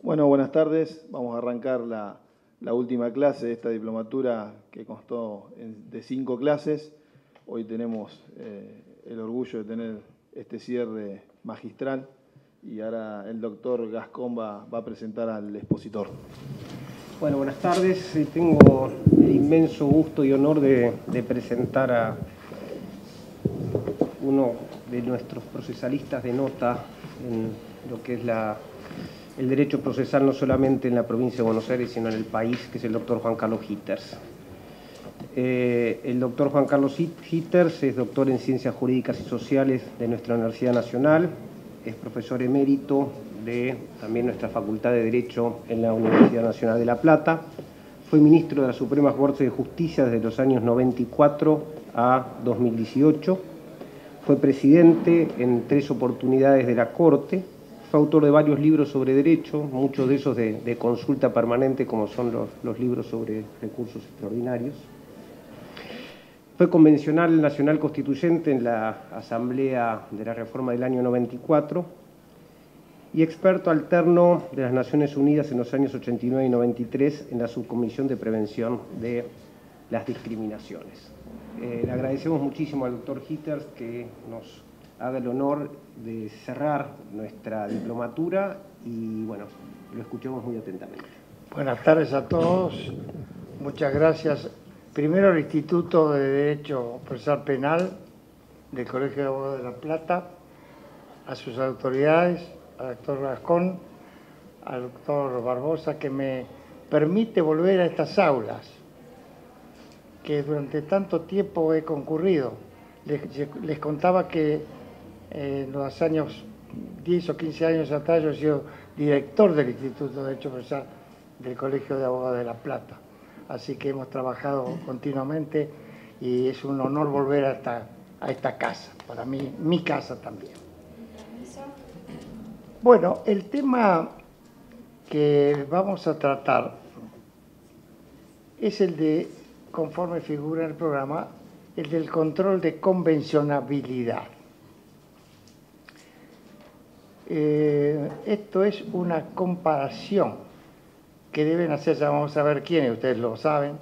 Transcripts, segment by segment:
Bueno, buenas tardes. Vamos a arrancar la última clase de esta diplomatura que constó de 5 clases. Hoy tenemos el orgullo de tener este cierre magistral y ahora el doctor Gascón va a presentar al expositor. Bueno, buenas tardes. Tengo el inmenso gusto y honor de presentar a uno de nuestros procesalistas de nota en lo que es el derecho procesal, no solamente en la provincia de Buenos Aires, sino en el país, que es el doctor Juan Carlos Hitters. El doctor Juan Carlos Hitters es doctor en Ciencias Jurídicas y Sociales de nuestra Universidad Nacional, es profesor emérito de también nuestra Facultad de Derecho en la Universidad Nacional de La Plata, fue ministro de la Suprema Corte de Justicia desde los años 94 a 2018, fue presidente en 3 oportunidades de la Corte, fue autor de varios libros sobre derecho, muchos de esos de consulta permanente, como son los libros sobre recursos extraordinarios. Fue convencional nacional constituyente en la Asamblea de la Reforma del año 94 y experto alterno de las Naciones Unidas en los años 89 y 93 en la Subcomisión de Prevención de las Discriminaciones. Le agradecemos muchísimo al doctor Hitters que nos haga el honor de cerrar nuestra diplomatura y, bueno, lo escuchemos muy atentamente. Buenas tardes a todos. Muchas gracias. Primero al Instituto de Derecho Procesal Penal del Colegio de Abogados de La Plata, a sus autoridades, al doctor Gascón, al doctor Barbosa, que me permite volver a estas aulas que durante tanto tiempo he concurrido. Les contaba que en los años 10 o 15 años atrás yo he sido director del Instituto de Derecho Procesal del Colegio de Abogados de La Plata. Así que hemos trabajado continuamente y es un honor volver a esta casa, para mí, mi casa también. Bueno, el tema que vamos a tratar es el de, conforme figura en el programa, el del control de convencionabilidad. Esto es una comparación que deben hacer, ya vamos a ver quiénes, ustedes lo saben,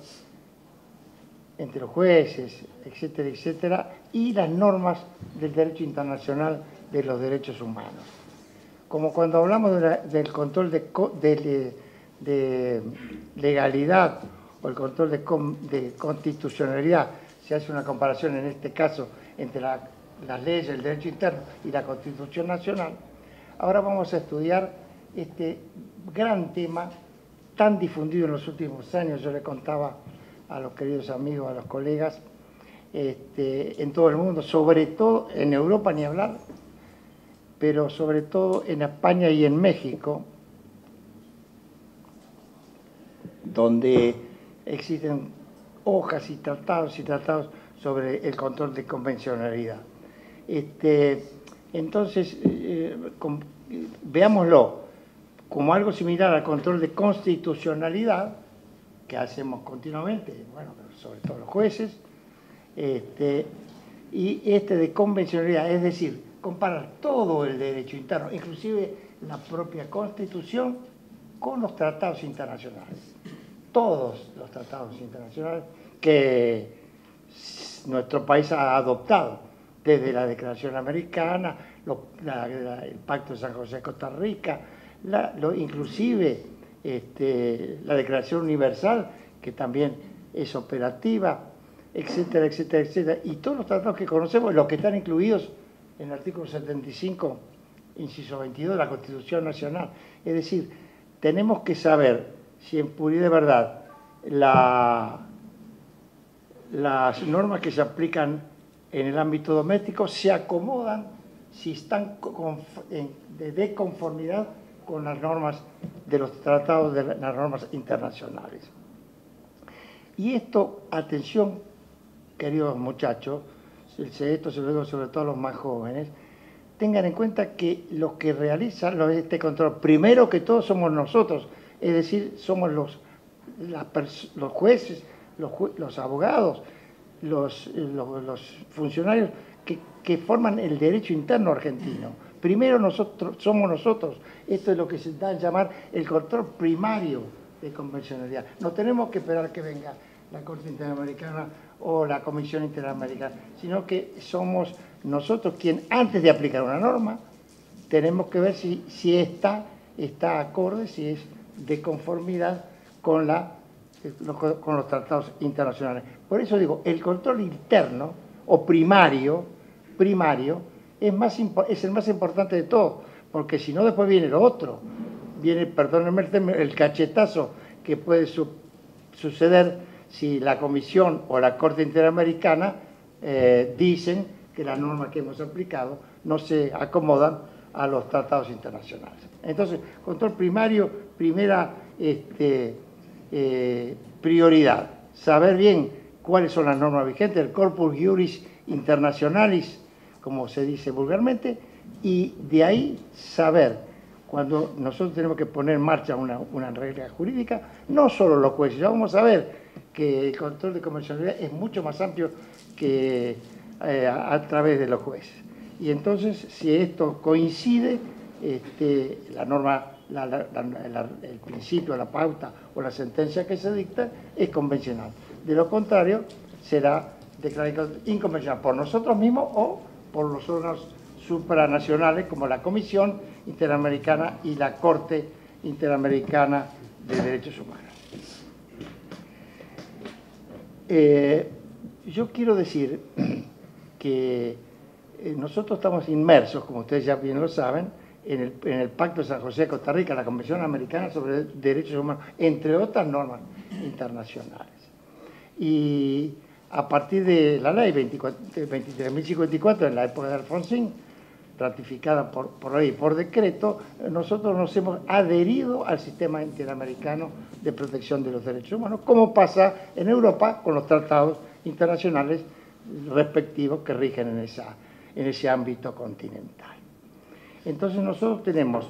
entre los jueces, etcétera, etcétera, y las normas del derecho internacional de los derechos humanos. Como cuando hablamos del control de legalidad o el control de constitucionalidad, se hace una comparación en este caso entre las leyes, el derecho interno y la Constitución Nacional. Ahora vamos a estudiar este gran tema tan difundido en los últimos años. Yo le contaba a los queridos amigos, a los colegas, en todo el mundo, sobre todo en Europa ni hablar, pero sobre todo en España y en México, donde existen hojas y tratados sobre el control de convencionalidad. Entonces, veámoslo como algo similar al control de constitucionalidad, que hacemos continuamente, bueno, sobre todo los jueces, y de convencionalidad, es decir, comparar todo el derecho interno, inclusive la propia Constitución, con los tratados internacionales. Todos los tratados internacionales que nuestro país ha adoptado, desde la Declaración Americana, el Pacto de San José de Costa Rica, inclusive la Declaración Universal, que también es operativa, etcétera, etcétera, etcétera. Y todos los tratados que conocemos, los que están incluidos en el artículo 75, inciso 22 de la Constitución Nacional. Es decir, tenemos que saber si en puridad de verdad las normas que se aplican en el ámbito doméstico se acomodan, si están de conformidad con las normas de los tratados, de las normas internacionales. Y esto, atención, queridos muchachos, esto se lo digo sobre todo a los más jóvenes, tengan en cuenta que los que realizan este control, primero que todo somos nosotros, es decir, somos los jueces, los abogados, los funcionarios que forman el derecho interno argentino, primero somos nosotros. Esto es lo que se da a llamar el control primario de convencionalidad. No tenemos que esperar que venga la Corte Interamericana o la Comisión Interamericana, sino que somos nosotros quien, antes de aplicar una norma, tenemos que ver si está acorde, si es de conformidad con los tratados internacionales. Por eso digo, el control interno o primario es el más importante de todo, porque si no después viene lo otro, viene, perdónenme el cachetazo que puede suceder si la Comisión o la Corte Interamericana dicen que las normas que hemos aplicado no se acomodan a los tratados internacionales. Entonces, control primario, primera prioridad, saber bien cuáles son las normas vigentes, el Corpus Juris Internationalis, como se dice vulgarmente, y de ahí saber, cuando nosotros tenemos que poner en marcha una regla jurídica, no solo los jueces, ya vamos a ver que el control de convencionalidad es mucho más amplio que a través de los jueces. Y entonces, si esto coincide, la norma, el principio, la pauta o la sentencia que se dicta es convencional. De lo contrario, será declarado inconvencional por nosotros mismos o por los órganos supranacionales como la Comisión Interamericana y la Corte Interamericana de Derechos Humanos. Yo quiero decir que nosotros estamos inmersos, como ustedes ya bien lo saben, en el Pacto de San José de Costa Rica, la Convención Americana sobre Derechos Humanos, entre otras normas internacionales. Y a partir de la ley 23.054, en la época de Alfonsín, ratificada por ley y por decreto, nosotros nos hemos adherido al sistema interamericano de protección de los derechos humanos, como pasa en Europa con los tratados internacionales respectivos que rigen en ese ámbito continental. Entonces nosotros tenemos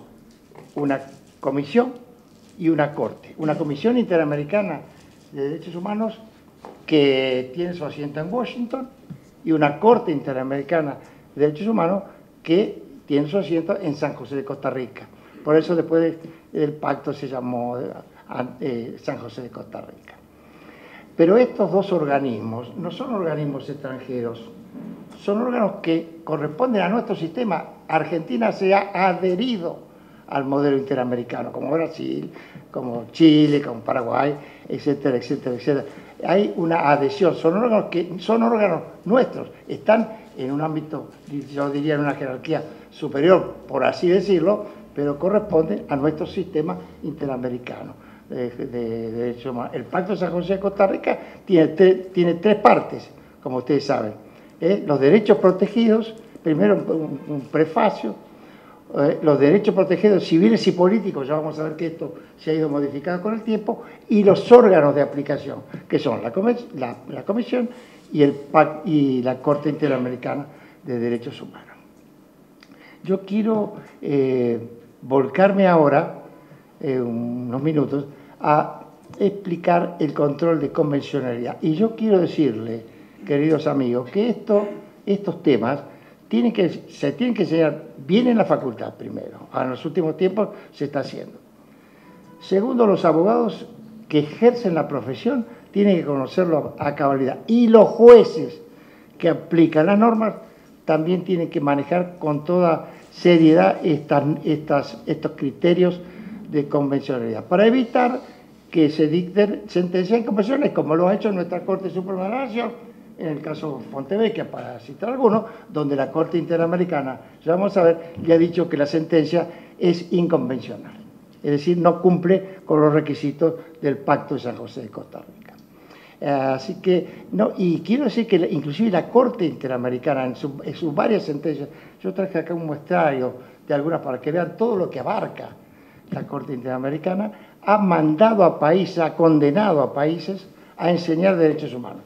una comisión y una corte. Una comisión interamericana de derechos humanos que tiene su asiento en Washington y una corte interamericana de derechos humanos que tiene su asiento en San José de Costa Rica. Por eso después el pacto se llamó San José de Costa Rica. Pero estos dos organismos no son organismos extranjeros, son órganos que corresponden a nuestro sistema. Argentina se ha adherido al modelo interamericano, como Brasil, como Chile, como Paraguay, etcétera, etcétera, etcétera. Hay una adhesión, son órganos nuestros, están en un ámbito, yo diría en una jerarquía superior, por así decirlo, pero corresponden a nuestro sistema interamericano de derechos humanos. El Pacto de San José de Costa Rica tiene tres partes, como ustedes saben. Los derechos protegidos, primero un prefacio, los derechos protegidos civiles y políticos, ya vamos a ver que esto se ha ido modificando con el tiempo, y los órganos de aplicación, que son la Comisión y la Corte Interamericana de Derechos Humanos. Yo quiero volcarme ahora, unos minutos, a explicar el control de convencionalidad. Y yo quiero decirle, queridos amigos, que estos temas se tienen que enseñar bien en la facultad primero. En los últimos tiempos se está haciendo. Segundo, los abogados que ejercen la profesión tienen que conocerlo a cabalidad. Y los jueces que aplican las normas también tienen que manejar con toda seriedad estos criterios de convencionalidad, para evitar que se dicten sentencias inconvencionales, como lo ha hecho nuestra Corte Suprema de la Nación, en el caso Fontevecchia, para citar algunos, donde la Corte Interamericana, ya vamos a ver, le ha dicho que la sentencia es inconvencional, es decir, no cumple con los requisitos del Pacto de San José de Costa Rica. Así que, no, y quiero decir que inclusive la Corte Interamericana, en sus varias sentencias, yo traje acá un muestrario de algunas para que vean todo lo que abarca la Corte Interamericana, ha mandado a países, ha condenado a países a enseñar derechos humanos,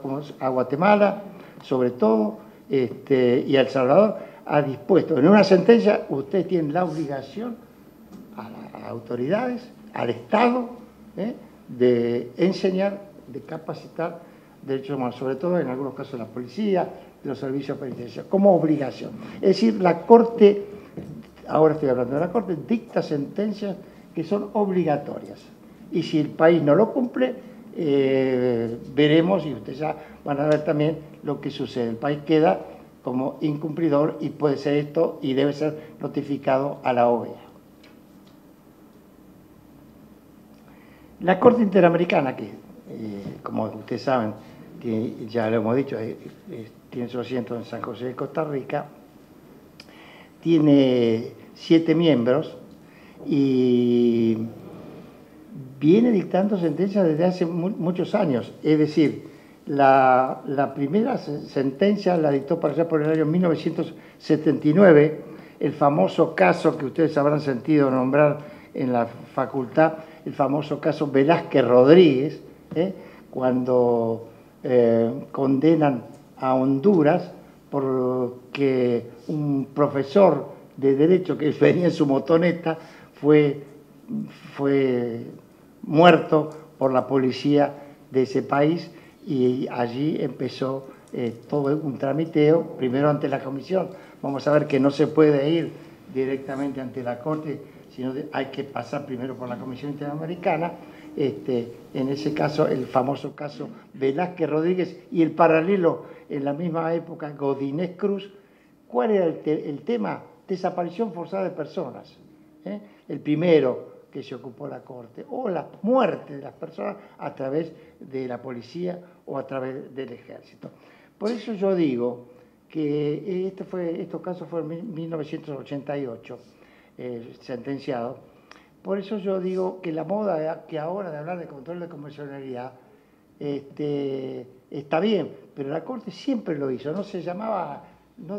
como a Guatemala, sobre todo, y a El Salvador, ha dispuesto, en una sentencia, ustedes tienen la obligación a las autoridades, al Estado, de enseñar, de capacitar derechos humanos, sobre todo en algunos casos de la policía, de los servicios penitenciarios, como obligación. Es decir, la Corte, ahora estoy hablando de la Corte, dicta sentencias que son obligatorias. Y si el país no lo cumple, veremos, y ustedes ya van a ver también lo que sucede. El país queda como incumplidor y puede ser esto y debe ser notificado a la OEA. La Corte Interamericana, que como ustedes saben, que ya lo hemos dicho, tiene su asiento en San José de Costa Rica, tiene 7 miembros y viene dictando sentencias desde hace muchos años. Es decir, la primera sentencia la dictó para allá por el año 1979, el famoso caso que ustedes habrán sentido nombrar en la facultad, el famoso caso Velázquez Rodríguez, cuando condenan a Honduras porque un profesor de Derecho que venía en su motoneta fue muerto por la policía de ese país, y allí empezó todo un tramiteo, primero ante la comisión. Vamos a ver que no se puede ir directamente ante la Corte, sino hay que pasar primero por la Comisión Interamericana. En ese caso, el famoso caso Velázquez Rodríguez, y el paralelo en la misma época, Godínez Cruz. ¿Cuál era el tema? Desaparición forzada de personas. El primero que se ocupó la Corte, o la muerte de las personas a través de la policía o a través del ejército. Por eso yo digo que estos casos fueron en 1988 sentenciados. Por eso yo digo que la moda que ahora de hablar de control de convencionalidad está bien, pero la Corte siempre lo hizo, no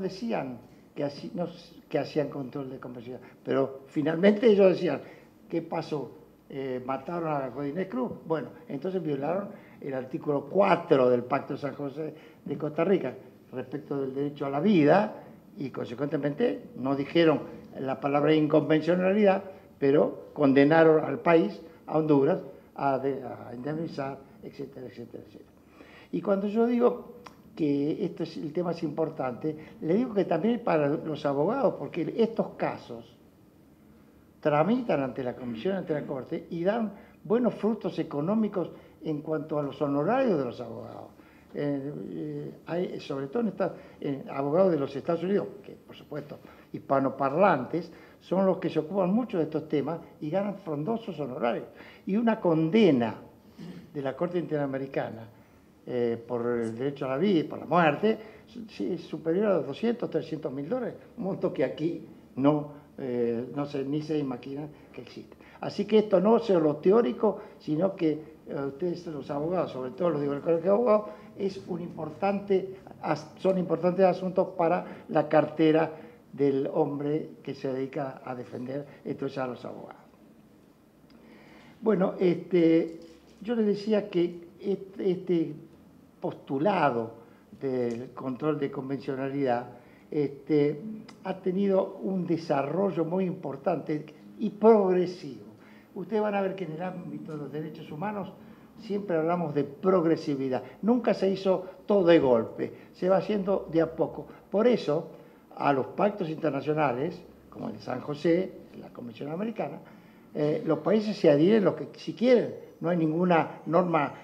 decían que hacían control de convencionalidad, pero finalmente ellos decían, ¿qué pasó? ¿Mataron a Godínez Cruz? Bueno, entonces violaron el artículo 4 del Pacto de San José de Costa Rica respecto del derecho a la vida, y consecuentemente no dijeron la palabra inconvencionalidad, pero condenaron al país, a Honduras, a indemnizar, etcétera, etcétera, etcétera. Y cuando yo digo que el tema es importante, le digo que también para los abogados, porque estos casos tramitan ante la Comisión, ante la Corte, y dan buenos frutos económicos en cuanto a los honorarios de los abogados. Hay, sobre todo abogados de los Estados Unidos, que por supuesto hispanoparlantes, son los que se ocupan mucho de estos temas y ganan frondosos honorarios. Y una condena de la Corte Interamericana por el derecho a la vida y por la muerte es superior a los 200, 300 mil dólares, un monto que aquí ni se imagina que existe. Así que esto no es lo teórico, sino que ustedes, los abogados, sobre todo lo digo el Colegio de Abogados, son importantes asuntos para la cartera del hombre que se dedica a defender entonces a los abogados. Bueno, yo les decía que este postulado del control de convencionalidad ha tenido un desarrollo muy importante y progresivo. Ustedes van a ver que en el ámbito de los derechos humanos siempre hablamos de progresividad. Nunca se hizo todo de golpe, se va haciendo de a poco. Por eso, a los pactos internacionales, como el de San José, la Convención Americana, los países se adhieren lo que si quieren. No hay ninguna norma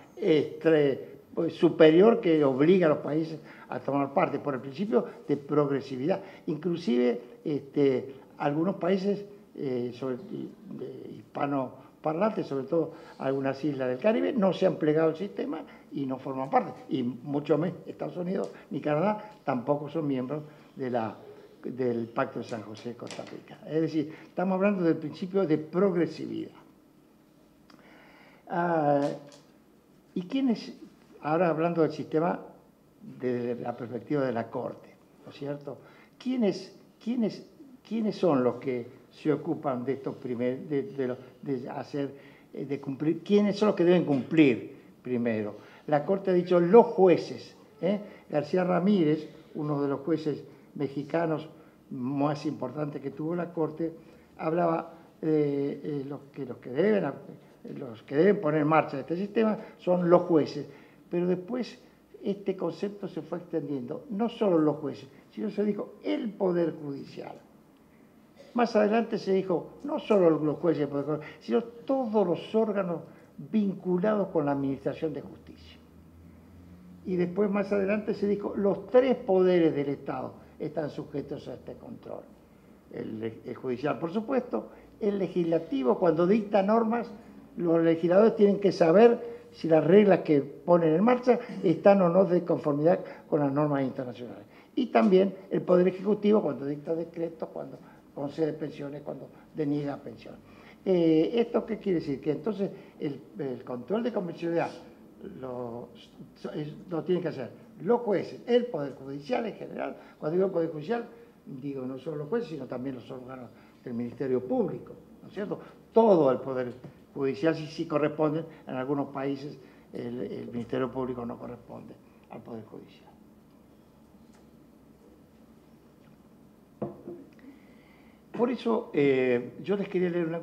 superior que obligue a los países a tomar parte, por el principio de progresividad. Inclusive algunos países hispanoparlantes, sobre todo algunas islas del Caribe, no se han plegado al sistema y no forman parte. Y mucho menos Estados Unidos ni Canadá tampoco son miembros del Pacto de San José de Costa Rica. Es decir, estamos hablando del principio de progresividad. ¿Y quiénes? Ahora hablando del sistema desde la perspectiva de la Corte, ¿no es cierto? ¿Quiénes son los que se ocupan de estos de cumplir? ¿Quiénes son los que deben cumplir primero? La Corte ha dicho los jueces. García Ramírez, uno de los jueces mexicanos más importantes que tuvo la Corte, hablaba de los que deben poner en marcha este sistema son los jueces. Pero después este concepto se fue extendiendo, no solo los jueces, sino se dijo el Poder Judicial. Más adelante se dijo, no solo los jueces del Poder Judicial, sino todos los órganos vinculados con la administración de justicia. Y después, más adelante, se dijo, los tres poderes del Estado están sujetos a este control. El judicial, por supuesto, el legislativo, cuando dicta normas, los legisladores tienen que saber si las reglas que ponen en marcha están o no de conformidad con las normas internacionales. Y también el Poder Ejecutivo, cuando dicta decretos, cuando concede pensiones, cuando deniega pensiones. ¿Esto qué quiere decir? Que entonces el control de convencionalidad lo tienen que hacer los jueces, el Poder Judicial en general. Cuando digo Poder Judicial, digo no solo los jueces, sino también los órganos del Ministerio Público, ¿no es cierto? Todo el Poder Judicial sí corresponde, en algunos países el Ministerio Público no corresponde al Poder Judicial. Por eso yo les quería leer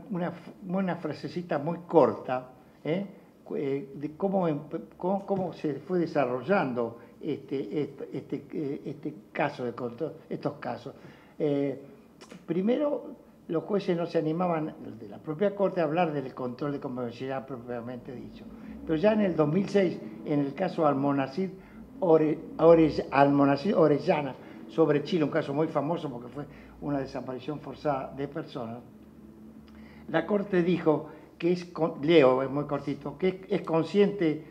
una frasecita muy corta de cómo se fue desarrollando este caso de control, estos casos. Primero, los jueces no se animaban de la propia Corte a hablar del control de convencionalidad propiamente dicho. Pero ya en el 2006, en el caso Almonacid Orellana sobre Chile, un caso muy famoso porque fue una desaparición forzada de personas, la Corte dijo que es muy cortito, que es consciente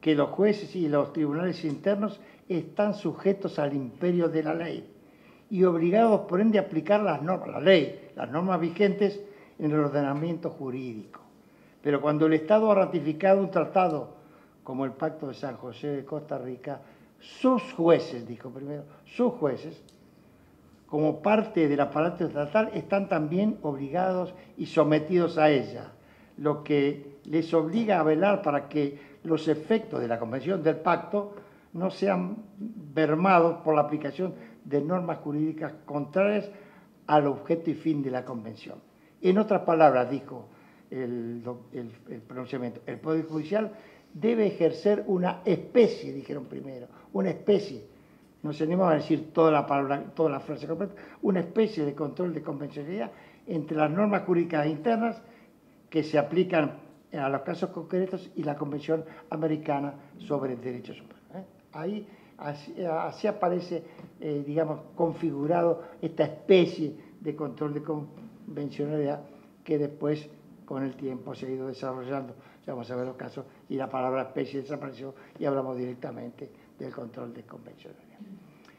que los jueces y los tribunales internos están sujetos al imperio de la ley y obligados por ende a aplicar las normas, la ley, las normas vigentes en el ordenamiento jurídico. Pero cuando el Estado ha ratificado un tratado como el Pacto de San José de Costa Rica, sus jueces, dijo primero, sus jueces, como parte del aparato estatal, están también obligados y sometidos a ella, lo que les obliga a velar para que los efectos de la Convención del Pacto no sean mermados por la aplicación de normas jurídicas contrarias al objeto y fin de la Convención. En otras palabras, dijo el pronunciamiento, el Poder Judicial debe ejercer una especie, dijeron primero, una especie, no se animaban a decir toda la frase completa, una especie de control de convencionalidad entre las normas jurídicas internas que se aplican a los casos concretos y la Convención Americana sobre Derechos Humanos. Ahí así aparece, digamos, configurado esta especie de control de convencionalidad que después, con el tiempo, se ha ido desarrollando. Ya vamos a ver los casos y la palabra especie desapareció y hablamos directamente del control de convencionalidad.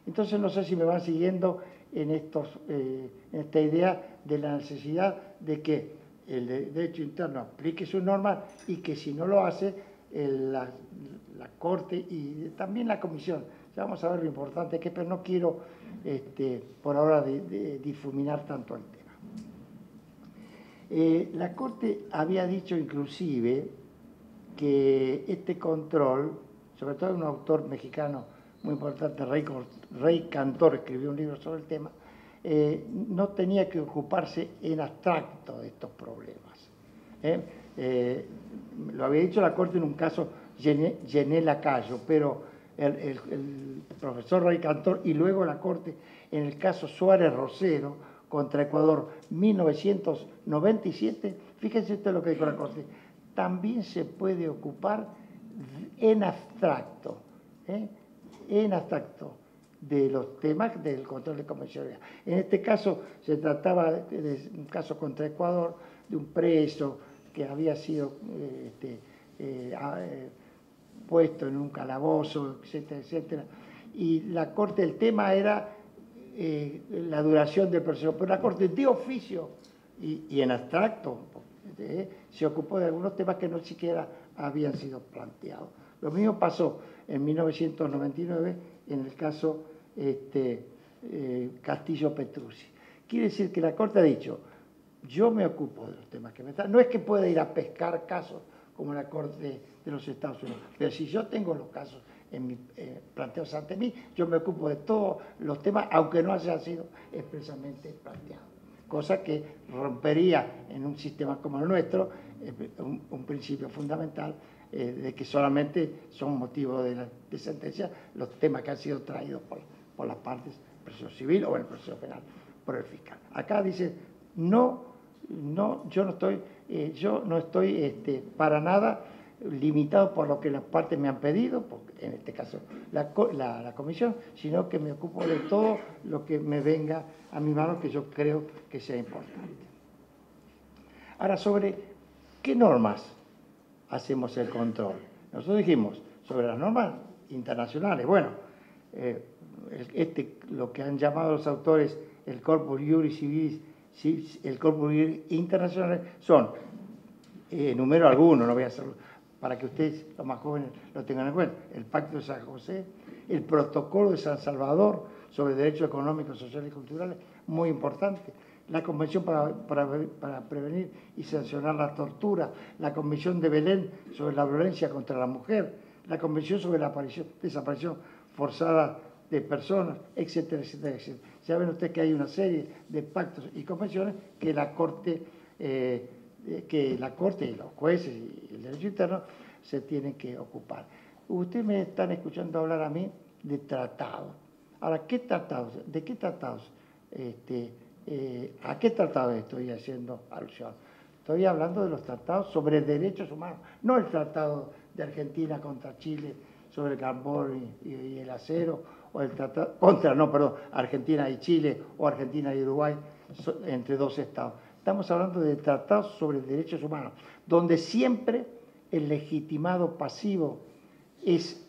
Entonces, no sé si me van siguiendo en esta idea de la necesidad de que el derecho interno aplique sus normas y que si no lo hace, la Corte y también la Comisión. Ya vamos a ver lo importante que es, pero no quiero por ahora difuminar tanto el tema. La Corte había dicho inclusive que este control, sobre todo un autor mexicano muy importante, Rey Cantor, escribió un libro sobre el tema, no tenía que ocuparse en abstracto de estos problemas. Lo había dicho la Corte en un caso Gené Lacayo, pero el profesor Rey Cantor y luego la Corte en el caso Suárez Rosero contra Ecuador 1997, fíjense esto lo que dijo la Corte, también se puede ocupar en abstracto de los temas del control de convencionalidad. En este caso se trataba de un caso contra Ecuador, de un preso que había sido puesto en un calabozo, etcétera, etcétera. Y la Corte, el tema era la duración del proceso, pero la Corte de oficio y en abstracto se ocupó de algunos temas que no siquiera habían sido planteados. Lo mismo pasó en 1999 en el caso Castillo Petrucci. Quiere decir que la Corte ha dicho, yo me ocupo de los temas que me están. No es que pueda ir a pescar casos como la Corte de los Estados Unidos, pero si yo tengo los casos planteados ante mí, yo me ocupo de todos los temas, aunque no hayan sido expresamente planteados. Cosa que rompería en un sistema como el nuestro un principio fundamental de que solamente son motivo de sentencia los temas que han sido traídos por las partes, el proceso civil o el proceso penal, por el fiscal. Acá dice, yo no estoy para nada limitado por lo que las partes me han pedido, porque en este caso la comisión, sino que me ocupo de todo lo que me venga a mi mano, que yo creo que sea importante. Ahora, sobre qué normas hacemos el control. Nosotros dijimos, sobre las normas internacionales, bueno, lo que han llamado los autores el Corpus Juris Civilis, el Corpus Juris Internacional, son, número alguno, no voy a hacerlo, para que ustedes, los más jóvenes, lo tengan en cuenta, el Pacto de San José, el Protocolo de San Salvador sobre Derechos Económicos, Sociales y Culturales, muy importante, la Convención para prevenir y sancionar la tortura, la Convención de Belén sobre la violencia contra la mujer, la Convención sobre la desaparición forzada de personas, etcétera, etcétera, etcétera. Ya ven ustedes que hay una serie de pactos y convenciones que la Corte y los jueces y el derecho interno se tienen que ocupar. Ustedes me están escuchando hablar a mí de tratados. Ahora, ¿qué tratados? ¿De qué tratados? ¿A qué tratados estoy haciendo alusión? Estoy hablando de los tratados sobre derechos humanos, no el tratado de Argentina contra Chile sobre el carbón y el acero, o el tratado Argentina y Chile o Argentina y Uruguay entre dos estados. Estamos hablando de tratados sobre derechos humanos, donde siempre el legitimado pasivo es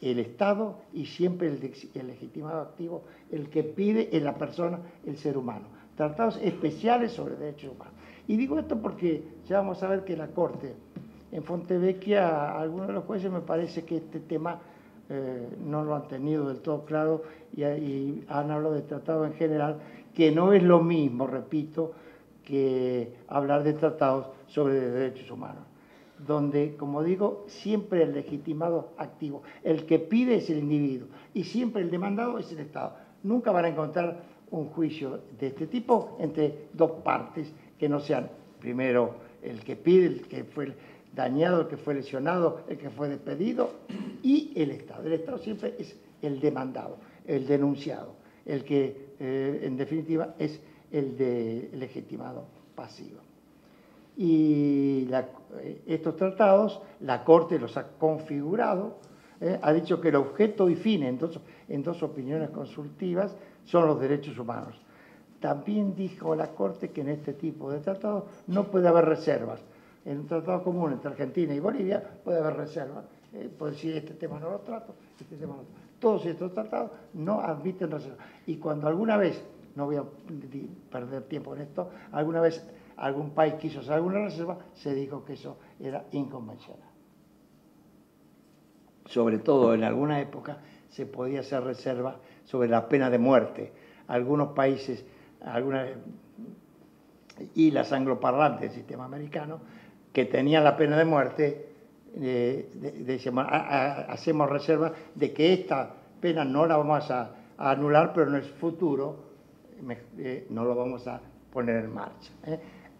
el Estado y siempre el legitimado activo, el que pide es la persona, el ser humano. Tratados especiales sobre derechos humanos. Y digo esto porque ya vamos a ver que la Corte, en Fontevecchia, algunos de los jueces me parece que este tema no lo han tenido del todo claro y han hablado de tratados en general, que no es lo mismo, repito, que hablar de tratados sobre derechos humanos, donde, como digo, siempre el legitimado activo, el que pide es el individuo y siempre el demandado es el Estado. Nunca van a encontrar un juicio de este tipo entre dos partes que no sean, primero, el que pide, el que fue dañado, el que fue lesionado, el que fue despedido y el Estado. El Estado siempre es el demandado, el denunciado, el que, en definitiva, es el legitimado pasivo. Y estos tratados, la Corte los ha configurado, ha dicho que el objeto y fin, en dos opiniones consultivas, son los derechos humanos. También dijo la Corte que en este tipo de tratados no puede haber reservas. En un tratado común entre Argentina y Bolivia puede haber reservas. Puede decir, este tema no lo trato, este tema no lo trato. Todos estos tratados no admiten reservas. Y cuando alguna vez, no voy a perder tiempo en esto, alguna vez algún país quiso hacer alguna reserva, se dijo que eso era inconvencional. Sobre todo en alguna época se podía hacer reserva sobre la pena de muerte. Algunos países, algunas islas angloparlantes del sistema americano, que tenían la pena de muerte, decíamos, hacemos reserva de que esta pena no la vamos a anular, pero en el futuro no lo vamos a poner en marcha.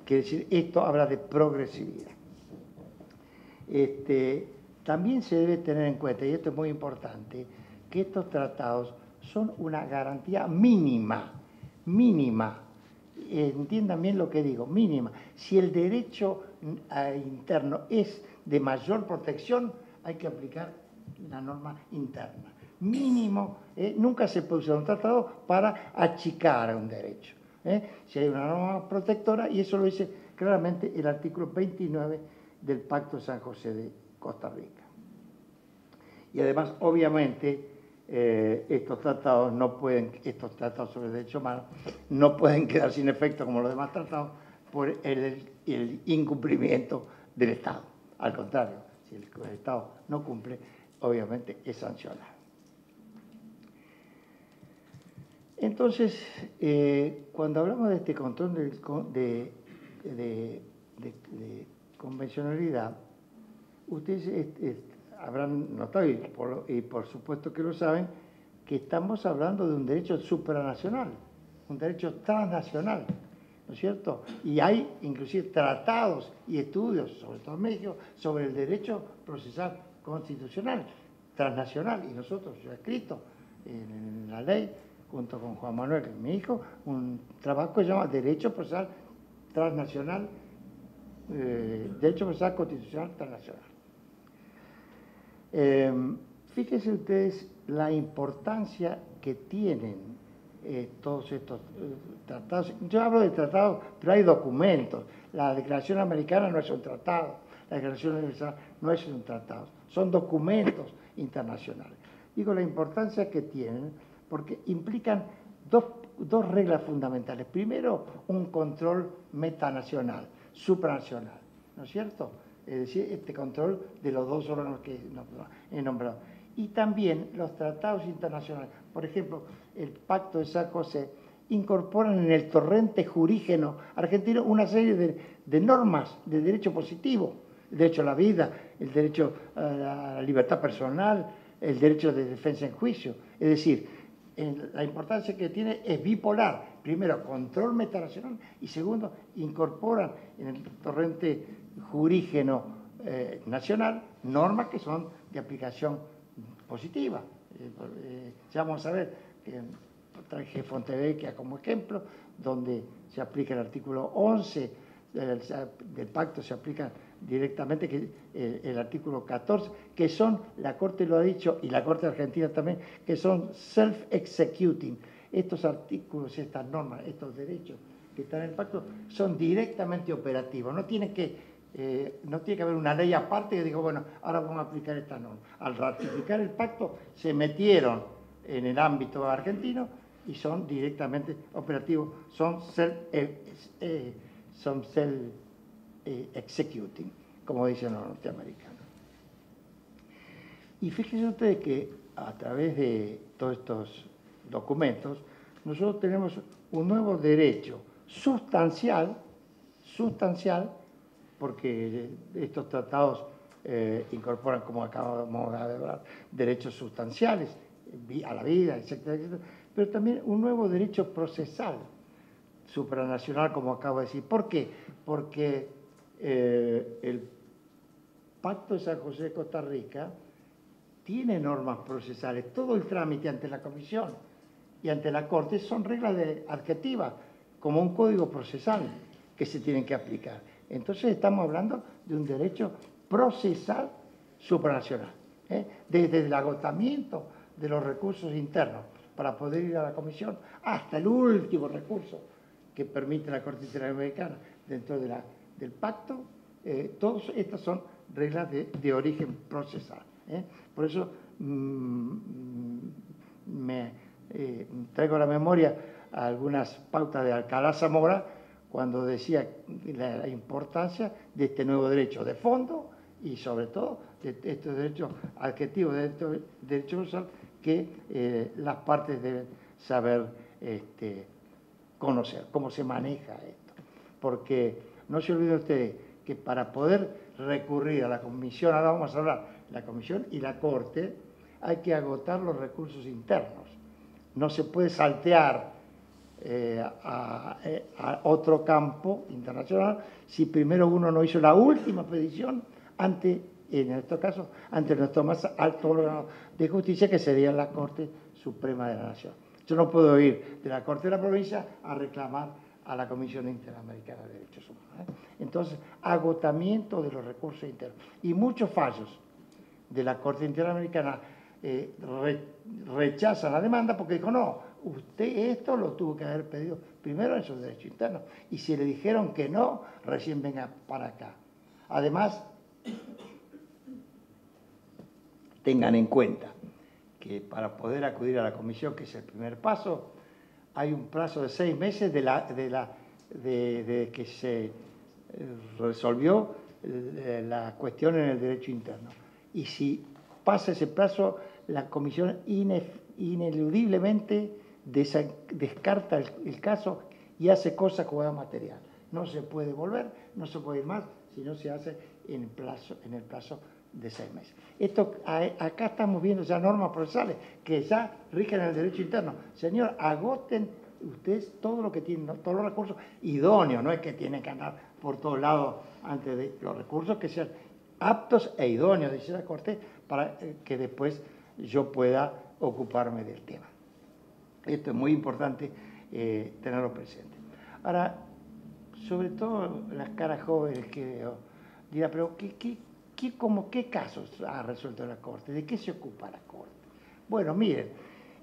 Quiere decir, esto habla de progresividad. También se debe tener en cuenta, y esto es muy importante, que estos tratados son una garantía mínima, entiendan bien lo que digo, mínima. Si el derecho interno es de mayor protección, hay que aplicar la norma interna. Mínimo, nunca se puede usar un tratado para achicar a un derecho. Si hay una norma protectora, y eso lo dice claramente el artículo 29 del Pacto de San José de Costa Rica. Y además, obviamente, estos tratados sobre derechos humanos no pueden quedar sin efecto como los demás tratados por el incumplimiento del Estado. Al contrario, si el Estado no cumple, obviamente es sancionado. Entonces, cuando hablamos de este control de convencionalidad, ustedes habrán notado, y por supuesto que lo saben, que estamos hablando de un derecho supranacional, un derecho transnacional. ¿no es cierto? Y hay inclusive tratados y estudios, sobre todo en México, sobre el derecho procesal constitucional, transnacional. Y nosotros, yo he escrito en la ley, junto con Juan Manuel, mi hijo, un trabajo que se llama Derecho Procesal Transnacional, Derecho Procesal Constitucional Transnacional. Fíjense ustedes la importancia que tienen todos estos tratados. Yo hablo de tratados, pero hay documentos. La Declaración Americana no es un tratado, la Declaración Universal no es un tratado, son documentos internacionales. Digo la importancia que tienen porque implican dos reglas fundamentales. Primero, un control metanacional, supranacional, ¿no es cierto? Es decir, este control de los dos órganos que he nombrado. Y también los tratados internacionales, por ejemplo, el Pacto de San José, incorporan en el torrente jurígeno argentino una serie de normas de derecho positivo, el derecho a la vida, el derecho a la libertad personal, el derecho de defensa en juicio. Es decir, la importancia que tiene es bipolar. Primero, control metanacional y segundo, incorporan en el torrente jurígeno nacional normas que son de aplicación positiva. Ya vamos a ver, traje Fontevecchia como ejemplo, donde se aplica el artículo 11 del pacto, se aplica directamente el artículo 14, que son, la Corte lo ha dicho, y la Corte Argentina también, que son self-executing. Estos artículos, estas normas, estos derechos que están en el pacto son directamente operativos, no tiene que haber una ley aparte que diga, bueno, ahora vamos a aplicar esta norma. Al ratificar el pacto se metieron en el ámbito argentino y son directamente operativos, son self-executing, como dicen los norteamericanos. Y fíjense ustedes que a través de todos estos documentos nosotros tenemos un nuevo derecho sustancial, porque estos tratados incorporan, como acabamos de hablar, derechos sustanciales a la vida, etcétera, etcétera, pero también un nuevo derecho procesal supranacional, como acabo de decir. ¿Por qué? Porque el Pacto de San José de Costa Rica tiene normas procesales. Todo el trámite ante la Comisión y ante la Corte son reglas adjetivas, como un código procesal que se tienen que aplicar. Entonces estamos hablando de un derecho procesal supranacional, desde el agotamiento de los recursos internos para poder ir a la Comisión hasta el último recurso que permite la Corte Interamericana dentro del pacto. Todas estas son reglas de origen procesal. Por eso me traigo a la memoria algunas pautas de Alcalá Zamora cuando decía la importancia de este nuevo derecho de fondo y sobre todo de estos derechos adjetivos, de estos derechos procesales que las partes deben saber conocer, cómo se maneja esto. Porque no se olviden ustedes que para poder recurrir a la Comisión, ahora vamos a hablar, la Comisión y la Corte, hay que agotar los recursos internos. No se puede saltear a otro campo internacional si primero uno no hizo la última petición en estos casos, ante nuestro más alto órgano de justicia, que sería la Corte Suprema de la Nación. Yo no puedo ir de la Corte de la provincia a reclamar a la Comisión Interamericana de Derechos Humanos. Entonces, agotamiento de los recursos internos. Y muchos fallos de la Corte Interamericana rechazan la demanda porque dijo, no, usted esto lo tuvo que haber pedido primero en sus derechos internos. Y si le dijeron que no, recién venga para acá. Además, tengan en cuenta que para poder acudir a la comisión, que es el primer paso, hay un plazo de 6 meses de que se resolvió la cuestión en el derecho interno. Y si pasa ese plazo, la comisión ineludiblemente descarta el caso y hace cosa como material. No se puede volver, no se puede ir más, si no se hace en el plazo de 6 meses. Acá estamos viendo ya normas procesales que ya rigen el derecho interno. Señor, agoten ustedes todo lo que tienen, todos los recursos idóneos, no es que tienen que andar por todos lados antes de los recursos que sean aptos e idóneos, dice la Corte, para que después yo pueda ocuparme del tema. Esto es muy importante tenerlo presente. Ahora, sobre todo las caras jóvenes que veo, dirá, pero ¿qué casos ha resuelto la Corte? ¿De qué se ocupa la Corte? Bueno, miren,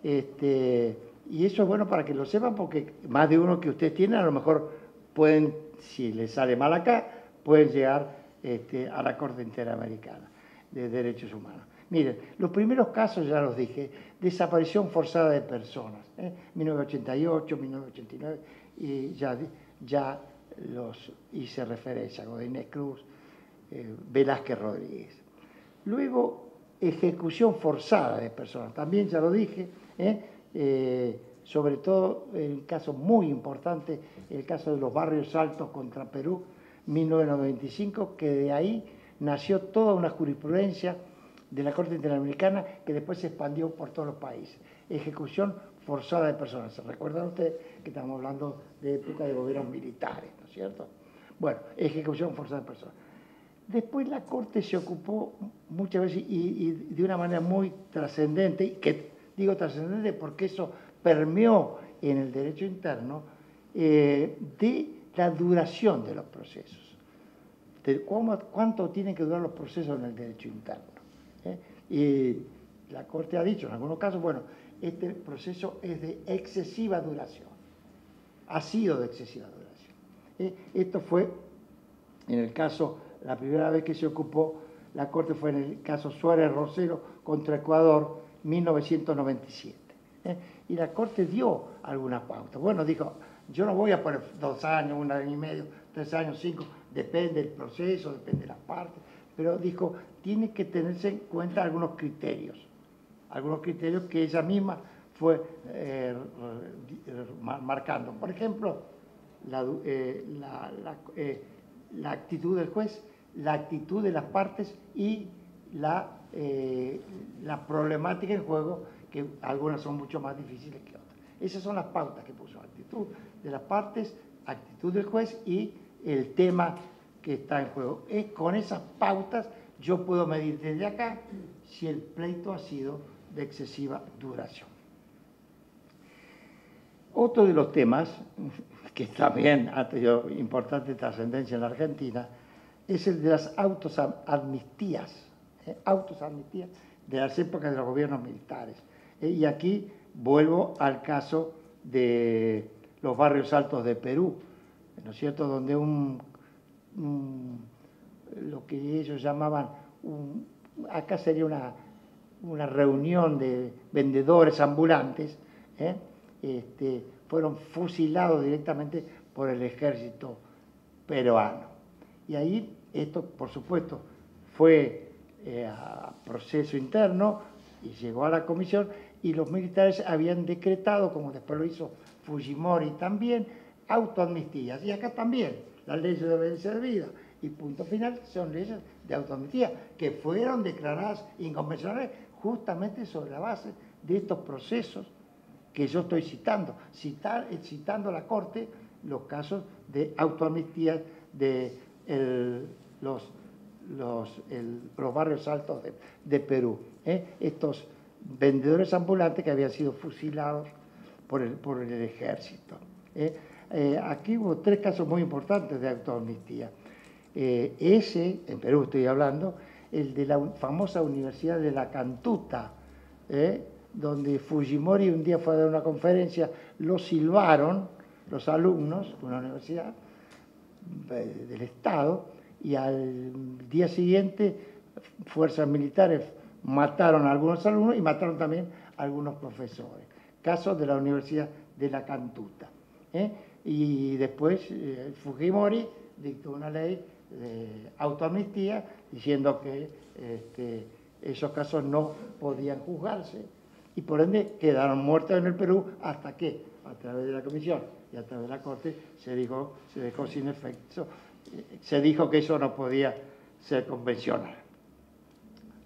y eso es bueno para que lo sepan, porque más de uno que ustedes tienen, a lo mejor pueden, si les sale mal acá, pueden llegar a la Corte Interamericana de Derechos Humanos. Miren, los primeros casos, ya los dije, desaparición forzada de personas, 1988, 1989, y ya los hice referencia, Godínez Cruz, Velázquez Rodríguez. Luego, ejecución forzada de personas, también ya lo dije, sobre todo el caso muy importante, el caso de los Barrios Altos contra Perú, 1995, que de ahí nació toda una jurisprudencia de la Corte Interamericana que después se expandió por todos los países. Ejecución forzada de personas. ¿Se recuerdan ustedes que estamos hablando de época de gobiernos militares, ¿no es cierto? Bueno, ejecución forzada de personas. Después la Corte se ocupó muchas veces y de una manera muy trascendente, que digo trascendente porque eso permeó en el derecho interno, de la duración de los procesos, de cuánto tienen que durar los procesos en el derecho interno. Y la Corte ha dicho en algunos casos, bueno, este proceso es de excesiva duración, ha sido de excesiva duración. Esto fue en el caso, la primera vez que se ocupó la Corte fue en el caso Suárez Rosero contra Ecuador, 1997. Y la Corte dio algunas pautas. Bueno, dijo, yo no voy a poner 2 años, 1 año y medio, 3 años, 5, depende del proceso, depende de las partes, pero dijo, tiene que tenerse en cuenta algunos criterios que ella misma fue marcando. Por ejemplo, la actitud del juez, la actitud de las partes y la problemática en juego, que algunas son mucho más difíciles que otras. Esas son las pautas que puso: actitud de las partes, actitud del juez y el tema que está en juego. Con esas pautas yo puedo medir desde acá si el pleito ha sido de excesiva duración. Otro de los temas que también ha tenido importante trascendencia en la Argentina es el de las autosamnistías de las épocas de los gobiernos militares. Y aquí vuelvo al caso de los Barrios Altos de Perú, ¿no es cierto?, donde lo que ellos llamaban, acá sería una reunión de vendedores ambulantes, fueron fusilados directamente por el ejército peruano. Y ahí esto, por supuesto, fue a proceso interno y llegó a la comisión, y los militares habían decretado, como después lo hizo Fujimori también, autoamnistías. Y acá también, las leyes deben ser servidas. Y punto final, son leyes de autoamnistía que fueron declaradas inconvencionales justamente sobre la base de estos procesos que yo estoy citando, citando a la Corte los casos de autoamnistía de los Barrios Altos de Perú. Estos vendedores ambulantes que habían sido fusilados por el ejército. Aquí hubo 3 casos muy importantes de autoamnistía. En Perú estoy hablando, el de la famosa Universidad de la Cantuta, donde Fujimori un día fue a dar una conferencia, lo silbaron los alumnos de una universidad del Estado, y al día siguiente fuerzas militares mataron a algunos alumnos y mataron también a algunos profesores. Caso de la Universidad de la Cantuta. Y después Fujimori dictó una ley de autoamnistía diciendo que esos casos no podían juzgarse y por ende quedaron muertos en el Perú hasta que, a través de la comisión y a través de la Corte, se dejó sin efecto. Se dijo que eso no podía ser convencional.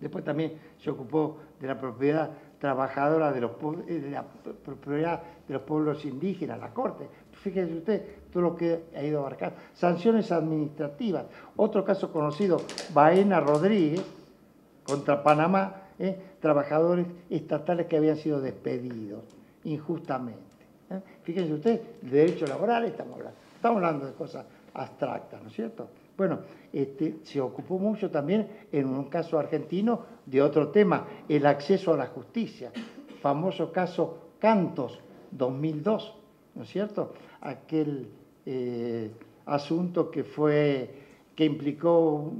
Después también se ocupó de la propiedad trabajadora de la propiedad de los pueblos indígenas, la Corte. Fíjese usted todo lo que ha ido abarcando. Sanciones administrativas. Otro caso conocido, Baena Rodríguez, contra Panamá, trabajadores estatales que habían sido despedidos injustamente. Fíjense usted, el derecho laboral estamos hablando de cosas abstractas, ¿no es cierto? Bueno, se ocupó mucho también en un caso argentino de otro tema, el acceso a la justicia, famoso caso Cantos 2002, ¿no es cierto? Aquel asunto que implicó,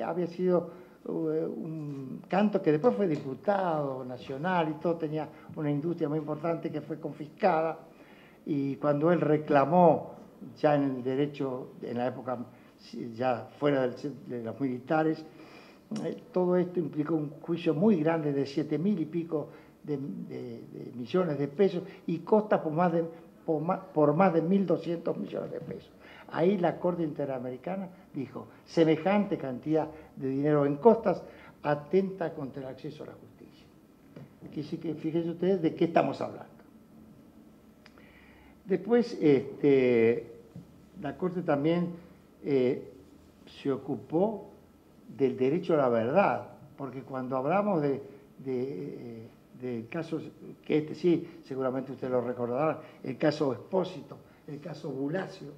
había sido un Cantos que después fue diputado nacional y todo, tenía una industria muy importante que fue confiscada, y cuando él reclamó ya en el derecho, en la época ya fuera de los militares, todo esto implicó un juicio muy grande de 7.000 y pico de millones de pesos y costas por más de 1.200 millones de pesos. Ahí la Corte Interamericana dijo, semejante cantidad de dinero en costas atenta contra el acceso a la justicia. Así que fíjense ustedes de qué estamos hablando. Después, la Corte también se ocupó del derecho a la verdad, porque cuando hablamos de casos, que sí, seguramente ustedes lo recordarán, el caso Expósito, el caso Bulacio,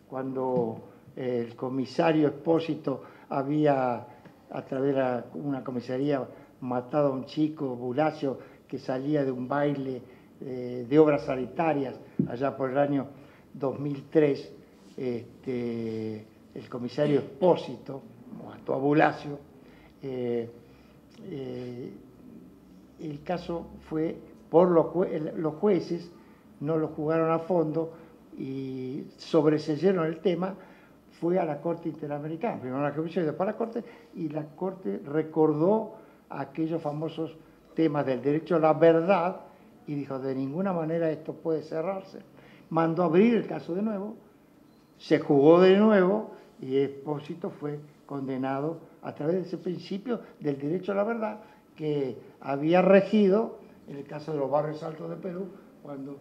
cuando el comisario Expósito había, a través de una comisaría, matado a un chico, Bulacio, que salía de un baile de obras sanitarias allá por el año 2003, el comisario Expósito mató a Bulacio. El caso fue por los jueces, no lo jugaron a fondo y sobreseyeron el tema, fue a la Corte Interamericana, primero a la Comisión y después a la Corte, y la Corte recordó aquellos famosos temas del derecho a la verdad y dijo, de ninguna manera esto puede cerrarse. Mandó a abrir el caso de nuevo, se jugó de nuevo y Expósito fue condenado a través de ese principio del derecho a la verdad que había regido en el caso de los barrios altos de Perú, cuando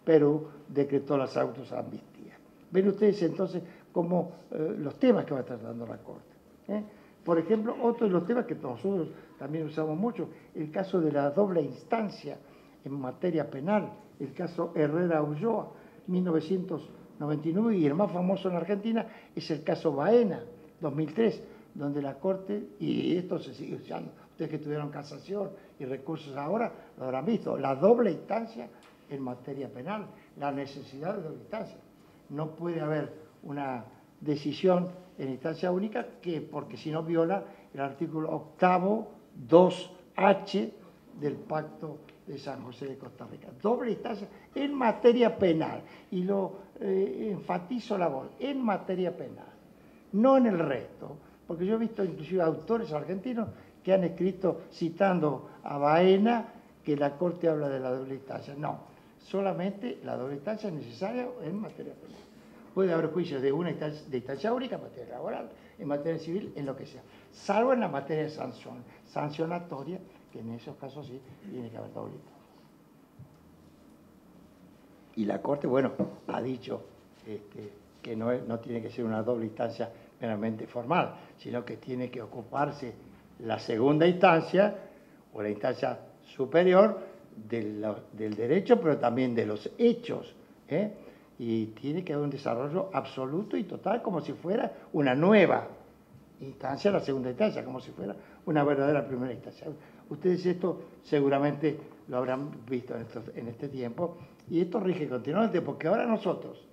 Perú decretó las autoamnistías. Ven ustedes entonces cómo los temas que va tratando la Corte. Por ejemplo, otro de los temas que nosotros también usamos mucho, el caso de la doble instancia en materia penal, el caso Herrera-Ulloa, 1999, y el más famoso en Argentina es el caso Baena, 2003, donde la Corte, y esto se sigue usando, ustedes que tuvieron casación y recursos ahora, lo habrán visto, la doble instancia en materia penal, la necesidad de doble instancia. No puede haber una decisión en instancia única porque si no viola el artículo 8º 2H del Pacto de San José de Costa Rica. Doble instancia en materia penal, y lo enfatizo la voz, en materia penal, no en el resto, porque yo he visto inclusive autores argentinos que han escrito citando a Baena que la Corte habla de la doble instancia. No, solamente la doble instancia es necesaria en materia penal. Puede haber juicios de una instancia única en materia laboral, en materia civil, en lo que sea, salvo en la materia de sancionatoria, que en esos casos sí tiene que haber doble instancia. Y la Corte, bueno, ha dicho que no tiene que ser una doble instancia meramente formal, sino que tiene que ocuparse la segunda instancia o la instancia superior del derecho, pero también de los hechos, y tiene que haber un desarrollo absoluto y total, como si fuera una nueva instancia, la segunda instancia, como si fuera una verdadera primera instancia. Ustedes esto seguramente lo habrán visto en este tiempo, y esto rige continuamente, porque ahora nosotros,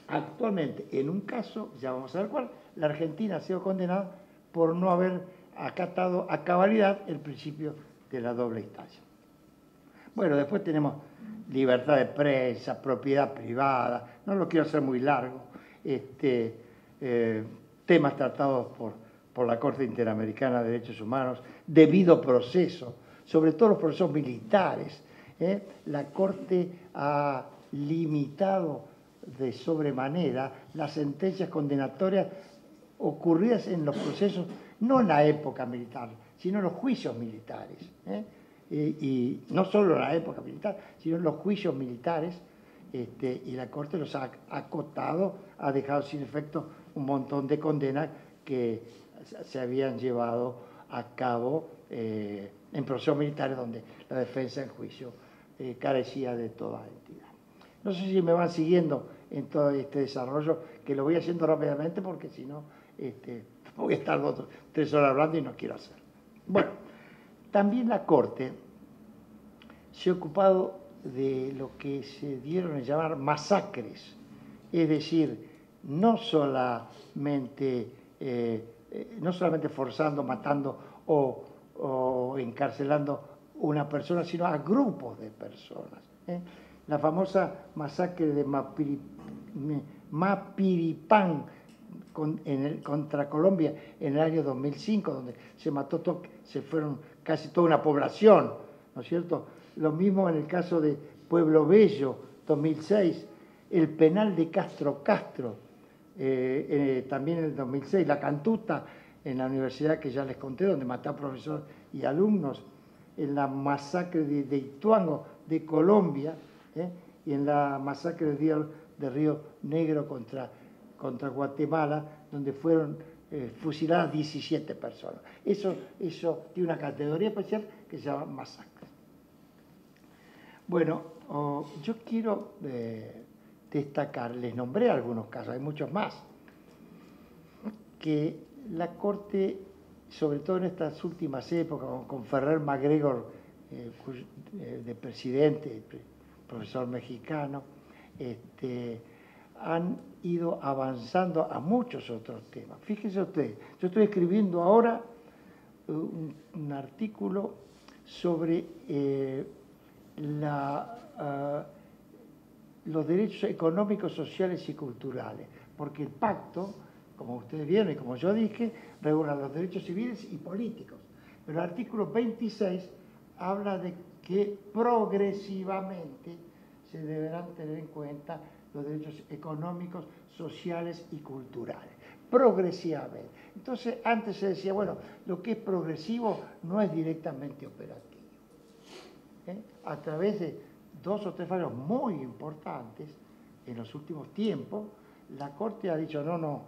actualmente, en un caso, ya vamos a ver cuál, la Argentina ha sido condenada por no haber acatado a cabalidad el principio de la doble instancia. Bueno, después tenemos libertad de prensa, propiedad privada, no lo quiero hacer muy largo, temas tratados por la Corte Interamericana de Derechos Humanos, debido proceso, sobre todo los procesos militares. La Corte ha limitado de sobremanera las sentencias condenatorias ocurridas en los procesos, no en la época militar, sino los juicios militares. Y no solo la época militar, sino los juicios militares, y la Corte los ha acotado, ha dejado sin efecto un montón de condenas que se habían llevado a cabo en procesos militares donde la defensa en juicio carecía de toda entidad. No sé si me van siguiendo en todo este desarrollo, que lo voy haciendo rápidamente porque si no voy a estar 3 horas hablando y no quiero hacerlo. Bueno, también la Corte se ha ocupado de lo que se dieron a llamar masacres, es decir, no solamente forzando, matando o encarcelando una persona, sino a grupos de personas. La famosa masacre de Mapiripán contra Colombia en el año 2005, donde se fueron casi toda una población, ¿no es cierto? Lo mismo en el caso de Pueblo Bello, 2006, el penal de Castro, también en el 2006, la Cantuta en la universidad que ya les conté, donde mató a profesores y alumnos, en la masacre de Ituango, de Colombia, y en la masacre de Río Negro contra Guatemala, donde fueron fusiladas 17 personas. Eso tiene una categoría especial que se llama masacre. Bueno, yo quiero destacar, les nombré algunos casos, hay muchos más, que la Corte, sobre todo en estas últimas épocas, con Ferrer MacGregor de presidente, profesor mexicano, han ido avanzando a muchos otros temas. Fíjense ustedes, yo estoy escribiendo ahora un artículo sobre los derechos económicos, sociales y culturales, porque el pacto, como ustedes vieron y como yo dije, regula los derechos civiles y políticos. Pero el artículo 26 habla de que progresivamente se deberán tener en cuenta los derechos económicos, sociales y culturales. Progresivamente. Entonces, antes se decía, bueno, lo que es progresivo no es directamente operativo. A través de 2 o 3 fallos muy importantes en los últimos tiempos, la Corte ha dicho, no,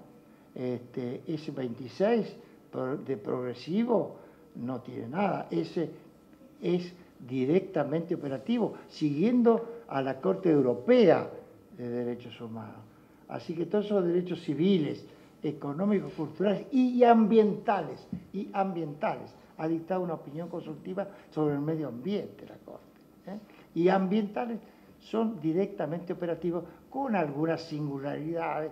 ese 26 de progresivo no tiene nada, ese es directamente operativo, siguiendo a la Corte Europea de Derechos Humanos. Así que todos esos derechos civiles, económicos, culturales y ambientales, ha dictado una opinión consultiva sobre el medio ambiente la Corte. Y ambientales son directamente operativos con algunas singularidades,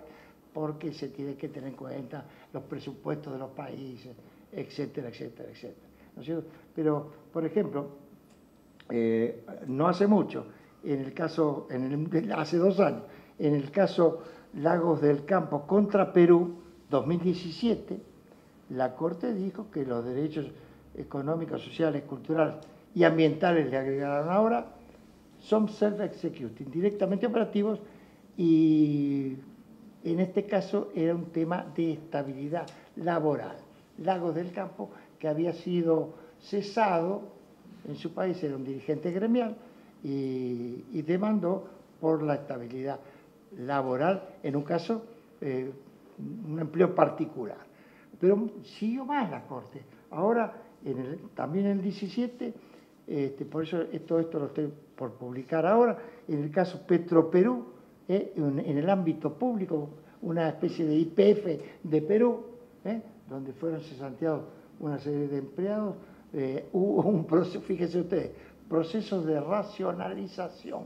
porque se tiene que tener en cuenta los presupuestos de los países, etcétera, etcétera, etcétera. ¿No es cierto? Pero, por ejemplo, no hace mucho, hace 2 años, en el caso Lagos del Campo contra Perú, 2017, la Corte dijo que los derechos económicos, sociales, culturales y ambientales, le agregaron ahora, son self-executing, directamente operativos, y en este caso era un tema de estabilidad laboral. Lagos del Campo, que había sido cesado en su país, era un dirigente gremial, y demandó por la estabilidad laboral, en un caso, un empleo particular. Pero siguió más la Corte. Ahora, también en el 17, por eso todo esto lo estoy por publicar ahora, en el caso Petroperú, en el ámbito público, una especie de YPF de Perú, donde fueron cesanteados una serie de empleados, hubo un proceso, fíjense ustedes, procesos de racionalización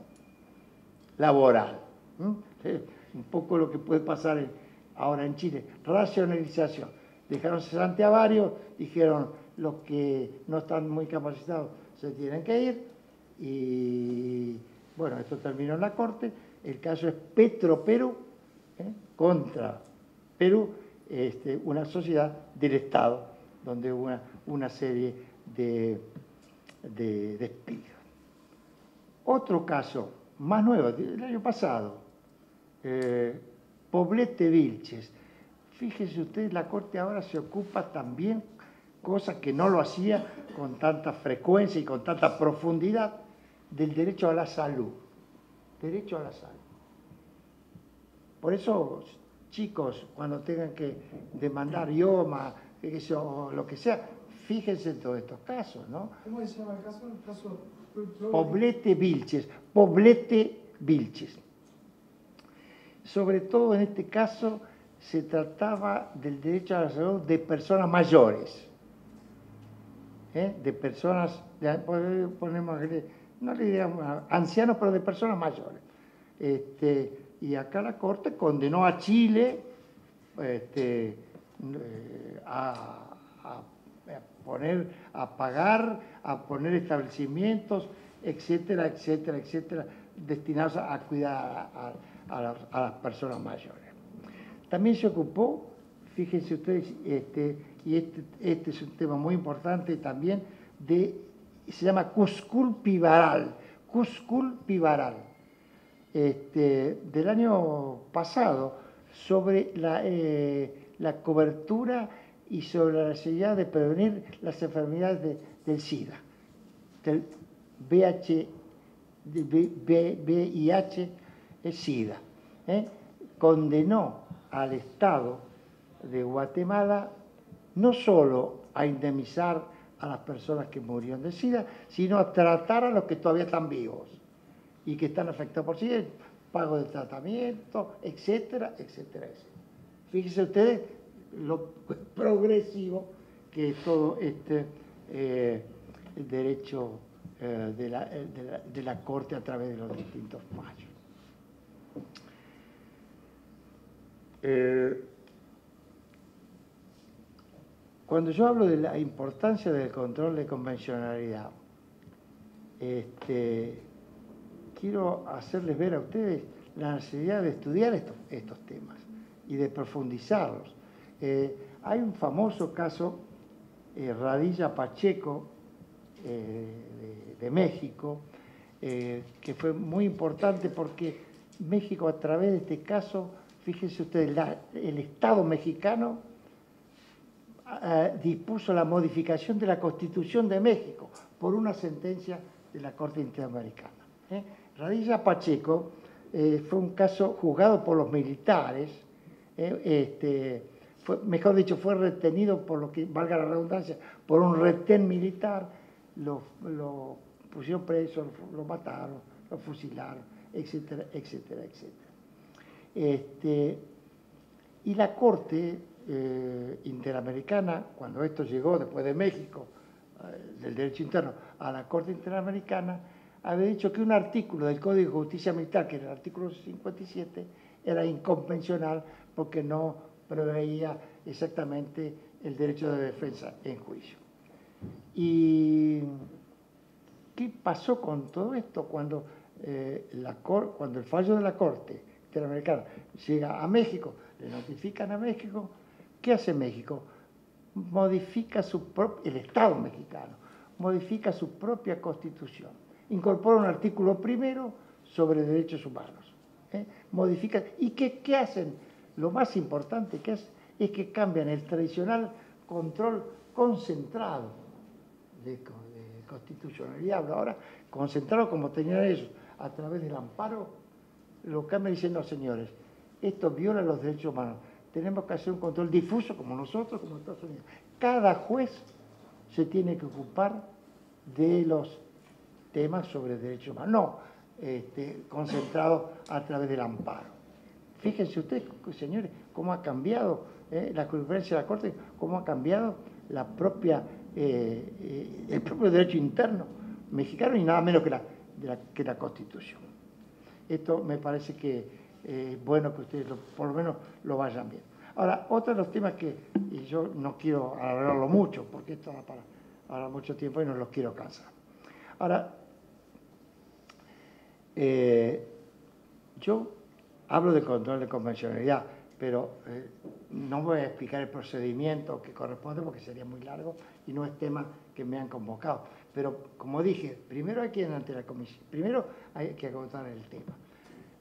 laboral. Un poco lo que puede pasar ahora en Chile, racionalización. Dejaron cesante a varios, dijeron los que no están muy capacitados se tienen que ir, y bueno, esto terminó en la Corte. El caso es Petroperú contra Perú, una sociedad del Estado, donde hubo una serie de despidos. Otro caso, más nuevo, del año pasado, Poblete Vilches. Fíjese usted, la Corte ahora se ocupa también cosa que no lo hacía con tanta frecuencia y con tanta profundidad, del derecho a la salud. Derecho a la salud. Por eso, chicos, cuando tengan que demandar IOMA, o lo que sea, fíjense en todos estos casos, ¿no? ¿Cómo se llama el caso? El caso Poblete Vilches. Poblete Vilches. Sobre todo en este caso se trataba del derecho a la salud de personas mayores. De personas, ponemos, no le digamos ancianos, pero de personas mayores. Y acá la Corte condenó a Chile a poner establecimientos, etcétera, etcétera, etcétera, destinados a cuidar a las personas mayores. También se ocupó, fíjense ustedes, y este es un tema muy importante también, se llama Cusculpivaral, Cusculpivaral, del año pasado, sobre la cobertura y sobre la necesidad de prevenir las enfermedades del SIDA, del VIH, SIDA. Condenó al Estado de Guatemala no solo a indemnizar a las personas que murieron de SIDA, sino a tratar a los que todavía están vivos y que están afectados por SIDA, pago de tratamiento, etcétera, etcétera, etcétera. Fíjense ustedes lo progresivo que es todo el derecho de la Corte a través de los distintos fallos. Cuando yo hablo de la importancia del control de convencionalidad, quiero hacerles ver a ustedes la necesidad de estudiar estos temas y de profundizarlos. Hay un famoso caso, Radilla Pacheco, de México, que fue muy importante porque México, a través de este caso, fíjense ustedes, el Estado mexicano dispuso la modificación de la Constitución de México por una sentencia de la Corte Interamericana. Radilla Pacheco fue un caso juzgado por los militares, mejor dicho, fue retenido por lo que, valga la redundancia, por un retén militar, lo pusieron preso, lo mataron, lo fusilaron, etcétera, etcétera, etcétera. Y la Corte Interamericana, cuando esto llegó después de México, del derecho interno, a la Corte Interamericana, había dicho que un artículo del Código de Justicia Militar, que era el artículo 57, era inconvencional porque no preveía exactamente el derecho de defensa en juicio. ¿Y qué pasó con todo esto cuando el fallo de la Corte Interamericana llega a México? Le notifican a México. ¿Qué hace México? Modifica el Estado mexicano modifica su propia Constitución. Incorpora un artículo primero sobre derechos humanos. Modifica. ¿Y qué hacen? Lo más importante que es que cambian el tradicional control concentrado de constitucionalidad, ahora concentrado como tenían ellos a través del amparo, lo cambian diciendo, no, señores, esto viola los derechos humanos, tenemos que hacer un control difuso como nosotros, como Estados Unidos. Cada juez se tiene que ocupar de los temas sobre derechos humanos, no concentrado a través del amparo. Fíjense ustedes, señores, cómo ha cambiado la jurisprudencia de la Corte, cómo ha cambiado el propio derecho interno mexicano y nada menos que la Constitución. Esto me parece que es bueno que ustedes por lo menos lo vayan bien. Ahora, otro de los temas y yo no quiero alargarlo mucho, porque esto va para ahora mucho tiempo y no los quiero cansar. Ahora, yo hablo de control de convencionalidad, pero no voy a explicar el procedimiento que corresponde porque sería muy largo y no es tema que me han convocado. Pero, como dije, primero hay que ir ante la comisión, primero hay que agotar el tema.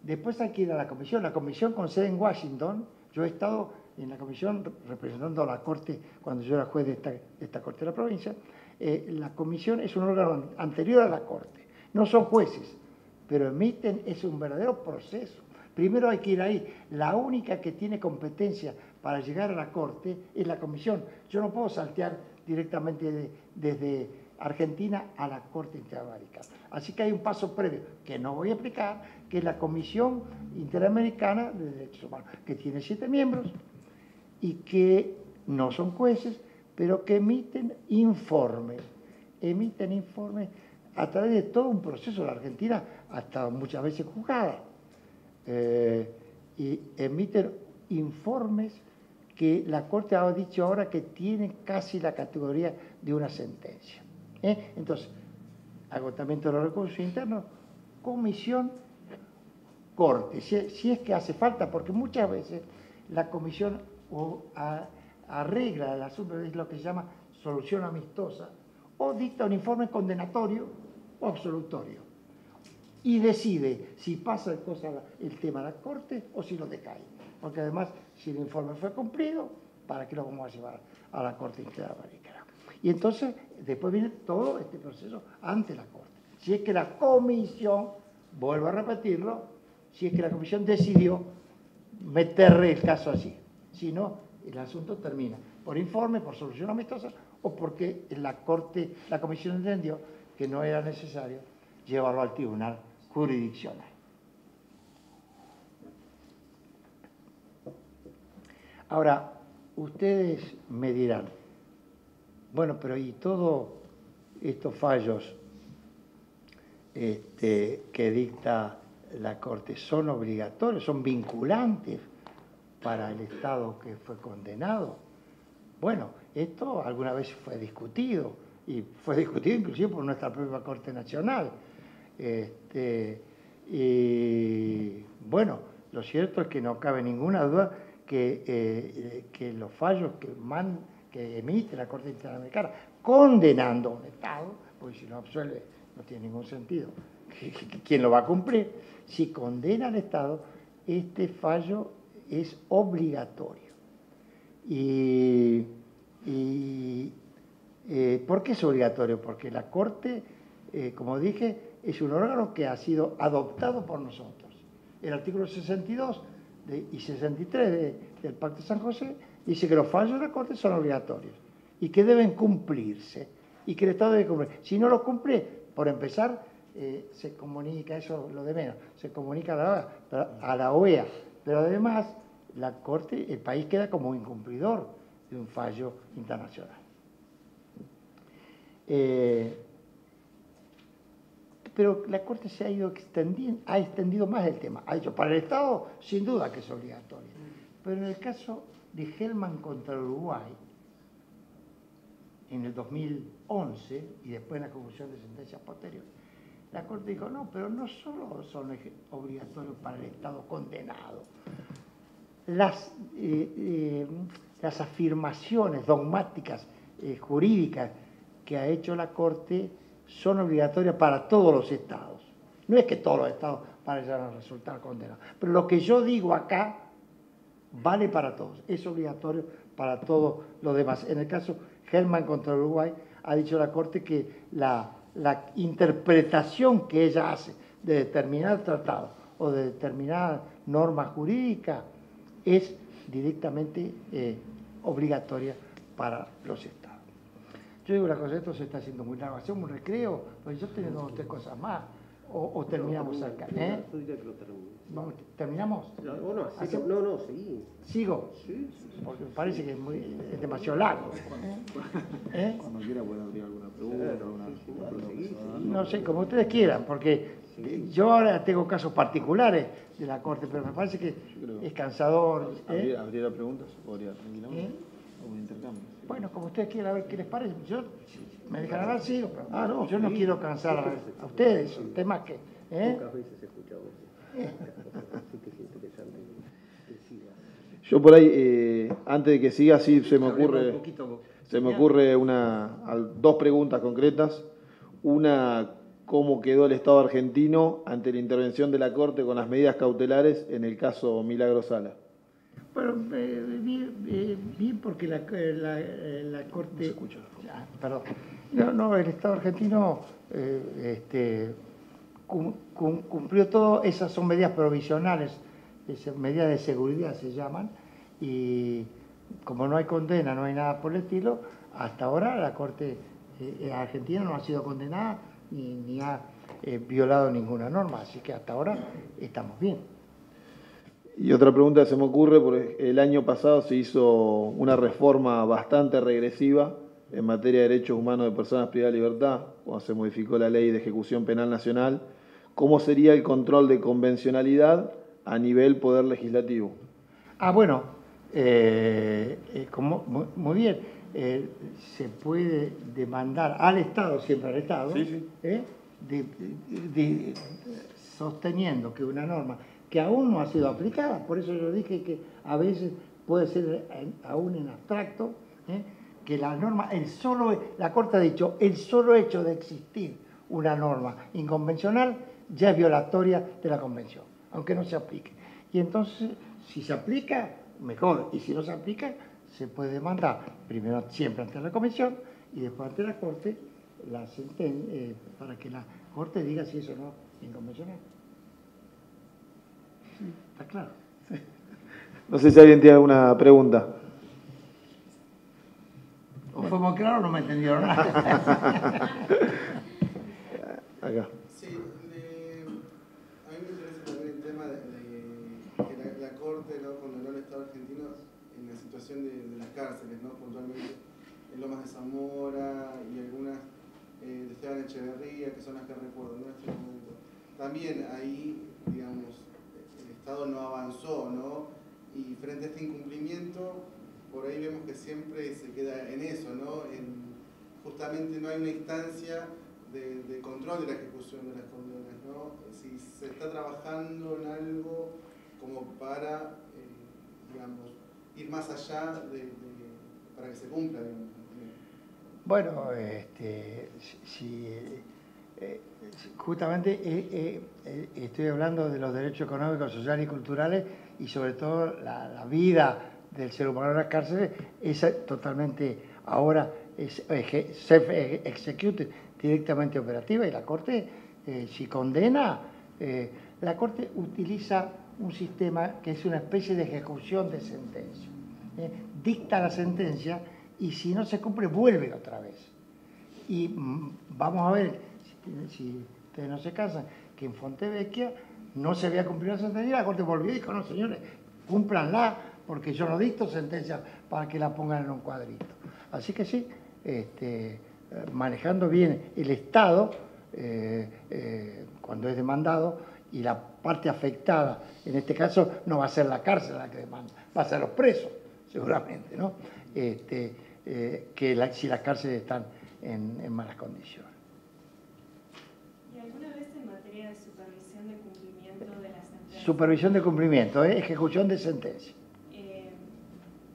Después hay que ir a la comisión con sede en Washington. Yo he estado en la comisión, representando a la Corte, cuando yo era juez de esta Corte de la provincia, la comisión es un órgano anterior a la Corte. No son jueces, pero emiten, es un verdadero proceso. Primero hay que ir ahí. La única que tiene competencia para llegar a la Corte es la comisión. Yo no puedo saltear directamente desde Argentina a la Corte Interamericana. Así que hay un paso previo, que no voy a explicar, que es la Comisión Interamericana de Derechos Humanos, que tiene 7 miembros y que no son jueces, pero que emiten informes a través de todo un proceso. La Argentina ha estado muchas veces juzgada y emiten informes que la Corte ha dicho ahora que tienen casi la categoría de una sentencia. Entonces, agotamiento de los recursos internos, comisión, Corte, si es que hace falta, porque muchas veces la comisión arregla el asunto, es lo que se llama solución amistosa, o dicta un informe condenatorio o absolutorio, y decide si pasa el tema a la Corte o si lo decae. Porque además, si el informe fue cumplido, ¿para qué lo vamos a llevar a la Corte Interamericana? Y entonces, después viene todo este proceso ante la Corte. Si es que la comisión, vuelvo a repetirlo, si es que la comisión decidió meterle el caso así. Si no, el asunto termina por informe, por solución amistosa, o porque la comisión entendió que no era necesario llevarlo al tribunal jurisdiccional. Ahora, ustedes me dirán, bueno, pero ¿y todos estos fallos que dicta la Corte son obligatorios, son vinculantes para el Estado que fue condenado? Bueno, esto alguna vez fue discutido, y fue discutido inclusive por nuestra propia Corte Nacional. Y bueno, lo cierto es que no cabe ninguna duda que los fallos que emite la Corte Interamericana condenando a un Estado, porque si no absuelve no tiene ningún sentido, ¿quién lo va a cumplir? Si condena al Estado, este fallo es obligatorio. ¿Por qué es obligatorio? Porque la Corte, como dije, es un órgano que ha sido adoptado por nosotros. El artículo 62 y 63 del Pacto de San José dice que los fallos de la Corte son obligatorios y que deben cumplirse y que el Estado debe cumplir. Si no lo cumple, por empezar, se comunica, eso lo de menos, se comunica a la OEA, pero además la Corte, el país queda como incumplidor de un fallo internacional. Pero la Corte se ha extendido más el tema. Ha dicho, para el Estado, sin duda que es obligatorio. Pero en el caso de Hellman contra Uruguay, en el 2011, y después en la conclusión de sentencias posteriores, la Corte dijo, no, pero no solo son obligatorios para el Estado condenado. Las afirmaciones dogmáticas, jurídicas, que ha hecho la Corte son obligatorias para todos los Estados. No es que todos los Estados vayan a resultar condenados, pero lo que yo digo acá vale para todos, es obligatorio para todos los demás. En el caso Hellman contra Uruguay, ha dicho la Corte que la interpretación que ella hace de determinado tratado o de determinada norma jurídica es directamente obligatoria para los Estados. Yo digo una cosa, esto se está haciendo muy largo, hacemos un recreo, pues yo tengo 2 o 3 cosas más, o terminamos acá. Vamos, ¿terminamos? No, seguí. ¿Sigo? Sí. Porque me parece que es demasiado largo. Cuando quiera pueden abrir alguna pregunta, No sé, como ustedes quieran, porque yo ahora tengo casos particulares de la Corte, pero me parece que es cansador. ¿Habría preguntas? ¿Podría tranquilamente? ¿O un intercambio? Bueno, como ustedes quieran, a ver qué les parece. Yo, me dejan hablar, sigo, pero yo no quiero cansar a ustedes, el tema que... Pocas veces he escuchado eso. Así que es interesante que siga. Yo por ahí, antes de que siga, sí se me ocurre 2 preguntas concretas. Una, ¿cómo quedó el Estado argentino ante la intervención de la Corte con las medidas cautelares en el caso Milagro Sala? Bueno, bien porque la Corte... No se escucha. Perdón. No, el Estado argentino cumplió todo. Esas son medidas provisionales, medidas de seguridad se llaman, y como no hay condena, no hay nada por el estilo, hasta ahora la Corte argentina no ha sido condenada ni ha violado ninguna norma, así que hasta ahora estamos bien. Y otra pregunta que se me ocurre, porque el año pasado se hizo una reforma bastante regresiva en materia de derechos humanos de personas privadas de libertad, cuando se modificó la Ley de Ejecución Penal Nacional. ¿Cómo sería el control de convencionalidad a nivel Poder Legislativo? Bueno, muy bien, se puede demandar al Estado, siempre al Estado, Sí. Sosteniendo que una norma que aún no ha sido aplicada, por eso yo dije que a veces puede ser aún en abstracto, que la norma, la Corte ha dicho, el solo hecho de existir una norma inconvencional ya es violatoria de la Convención, aunque no se aplique. Y entonces, si se aplica, mejor, y si no se aplica, se puede demandar, primero siempre ante la Comisión y después ante la Corte, para que la Corte diga si eso no es inconvencional. Sí, está claro. No sé si alguien tiene alguna pregunta. O fue muy claro o no me entendieron nada. Acá. Sí, a mí me interesa también el tema de que la Corte, ¿no?, condenó al Estado argentino en la situación de las cárceles, ¿no?, puntualmente en Lomas de Zamora y algunas de Esteban Echeverría, que son las que recuerdo, ¿no?, en este momento. También ahí, digamos, el Estado no avanzó, ¿no?, y frente a este incumplimiento, por ahí vemos que siempre se queda en eso, ¿no?, justamente no hay una instancia de control de la ejecución de las condenas, ¿no? Si se está trabajando en algo como para, digamos, ir más allá para que se cumpla, digamos. Bueno, justamente estoy hablando de los derechos económicos, sociales y culturales y sobre todo la vida del ser humano en las cárceles es totalmente ahora self-executed, directamente operativa, y la Corte, si condena, la Corte utiliza un sistema que es una especie de ejecución de sentencia. Dicta la sentencia y si no se cumple, vuelve otra vez. Y vamos a ver, si ustedes no se casan, que en Fontevecchia no se había cumplido la sentencia y la Corte volvió y dijo, no señores, cúmplanla, porque yo no dicto sentencia para que la pongan en un cuadrito. Así que sí, manejando bien el Estado, cuando es demandado, y la parte afectada, en este caso, no va a ser la cárcel la que demanda, va a ser los presos, seguramente, ¿no? Si las cárceles están en malas condiciones. ¿Y alguna vez en materia de supervisión de cumplimiento de la sentencia? Supervisión de cumplimiento, ejecución de sentencia.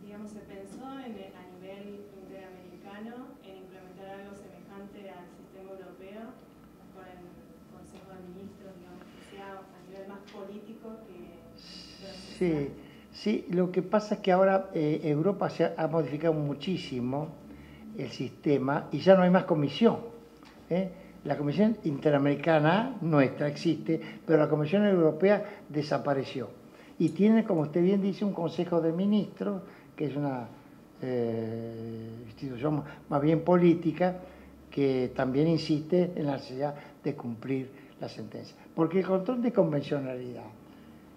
Digamos, se pensó a nivel interamericano en implementar algo semejante al sistema europeo con el Consejo de Ministros, digamos, que sea a nivel más político que procesal. Sí, lo que pasa es que ahora Europa se ha modificado muchísimo el sistema y ya no hay más comisión. La Comisión Interamericana nuestra existe, pero la Comisión Europea desapareció. Y tiene, como usted bien dice, un Consejo de Ministros, que es una institución más bien política, que también insiste en la necesidad de cumplir la sentencia. Porque el control de convencionalidad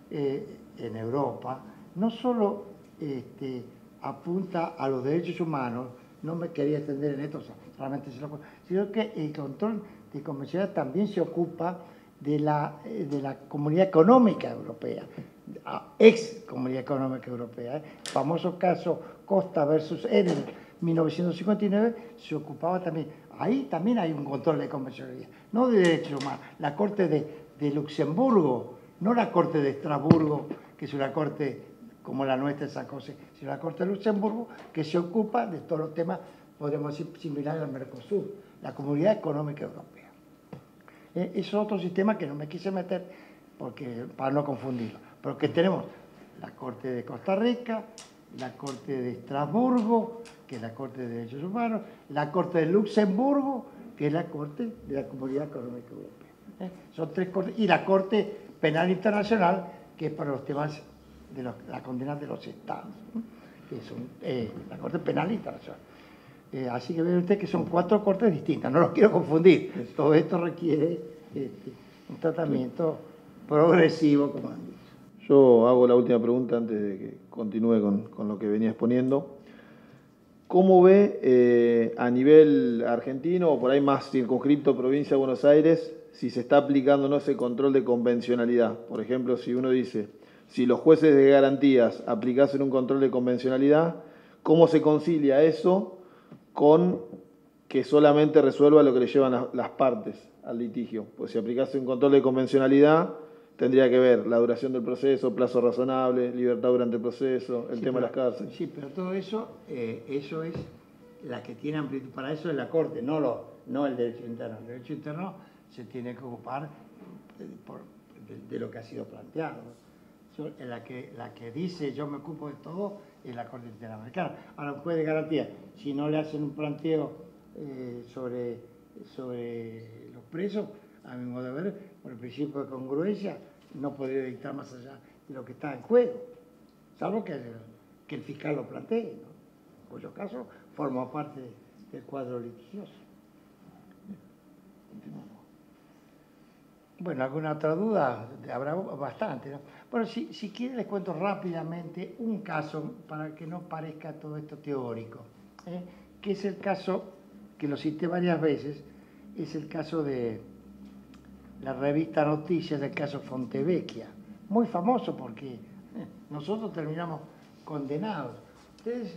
en Europa no solo apunta a los derechos humanos, no me quería extender en esto, solamente sino que el control de convencionalidad también se ocupa de la Comunidad Económica Europea, ex Comunidad Económica Europea. El famoso caso Costa versus Edel, 1959, se ocupaba también. Ahí también hay un control de convencionalidad, no de derechos humanos. La Corte de Luxemburgo, no la Corte de Estrasburgo, que es una corte como la nuestra en San José, sino la Corte de Luxemburgo, que se ocupa de todos los temas, podemos decir, similares al Mercosur, la Comunidad Económica Europea. Es otro sistema que no me quise meter para no confundirlo, pero que tenemos la Corte de Costa Rica, la Corte de Estrasburgo, que es la Corte de Derechos Humanos, la Corte de Luxemburgo, que es la Corte de la Comunidad Económica Europea. Son 3 cortes, y la Corte Penal Internacional, que es para los temas de la condena de los estados, que son la Corte Penal Internacional. Así que ve usted que son 4 cortes distintas, no los quiero confundir. Todo esto requiere un tratamiento progresivo, como han dicho. Yo hago la última pregunta antes de que continúe con lo que venía exponiendo. ¿Cómo ve a nivel argentino o por ahí más circunscripto provincia de Buenos Aires si se está aplicando no ese control de convencionalidad? Por ejemplo, si uno dice, si los jueces de garantías aplicasen un control de convencionalidad, ¿cómo se concilia eso con que solamente resuelva lo que le llevan las partes al litigio? Pues si aplicase un control de convencionalidad, tendría que ver la duración del proceso, plazo razonable, libertad durante el proceso, el tema de las cárceles. Sí, pero todo eso, eso es la que tiene amplitud. Para eso es la Corte, no el derecho interno. El derecho interno se tiene que ocupar de lo que ha sido planteado. La que dice yo me ocupo de todo es la Corte Interamericana. Ahora, un juez de garantía, si no le hacen un planteo sobre los presos, a mi modo de ver, por el principio de congruencia, no podría dictar más allá de lo que está en juego, salvo que el fiscal lo plantee, ¿no? En cuyo caso forma parte del cuadro litigioso. Bueno, ¿alguna otra duda? Habrá bastante, ¿no? Bueno, si quiere les cuento rápidamente un caso para que no parezca todo esto teórico, que es el caso, que lo cité varias veces, es el caso de la revista Noticias del caso Fontevecchia, muy famoso porque nosotros terminamos condenados. Ustedes,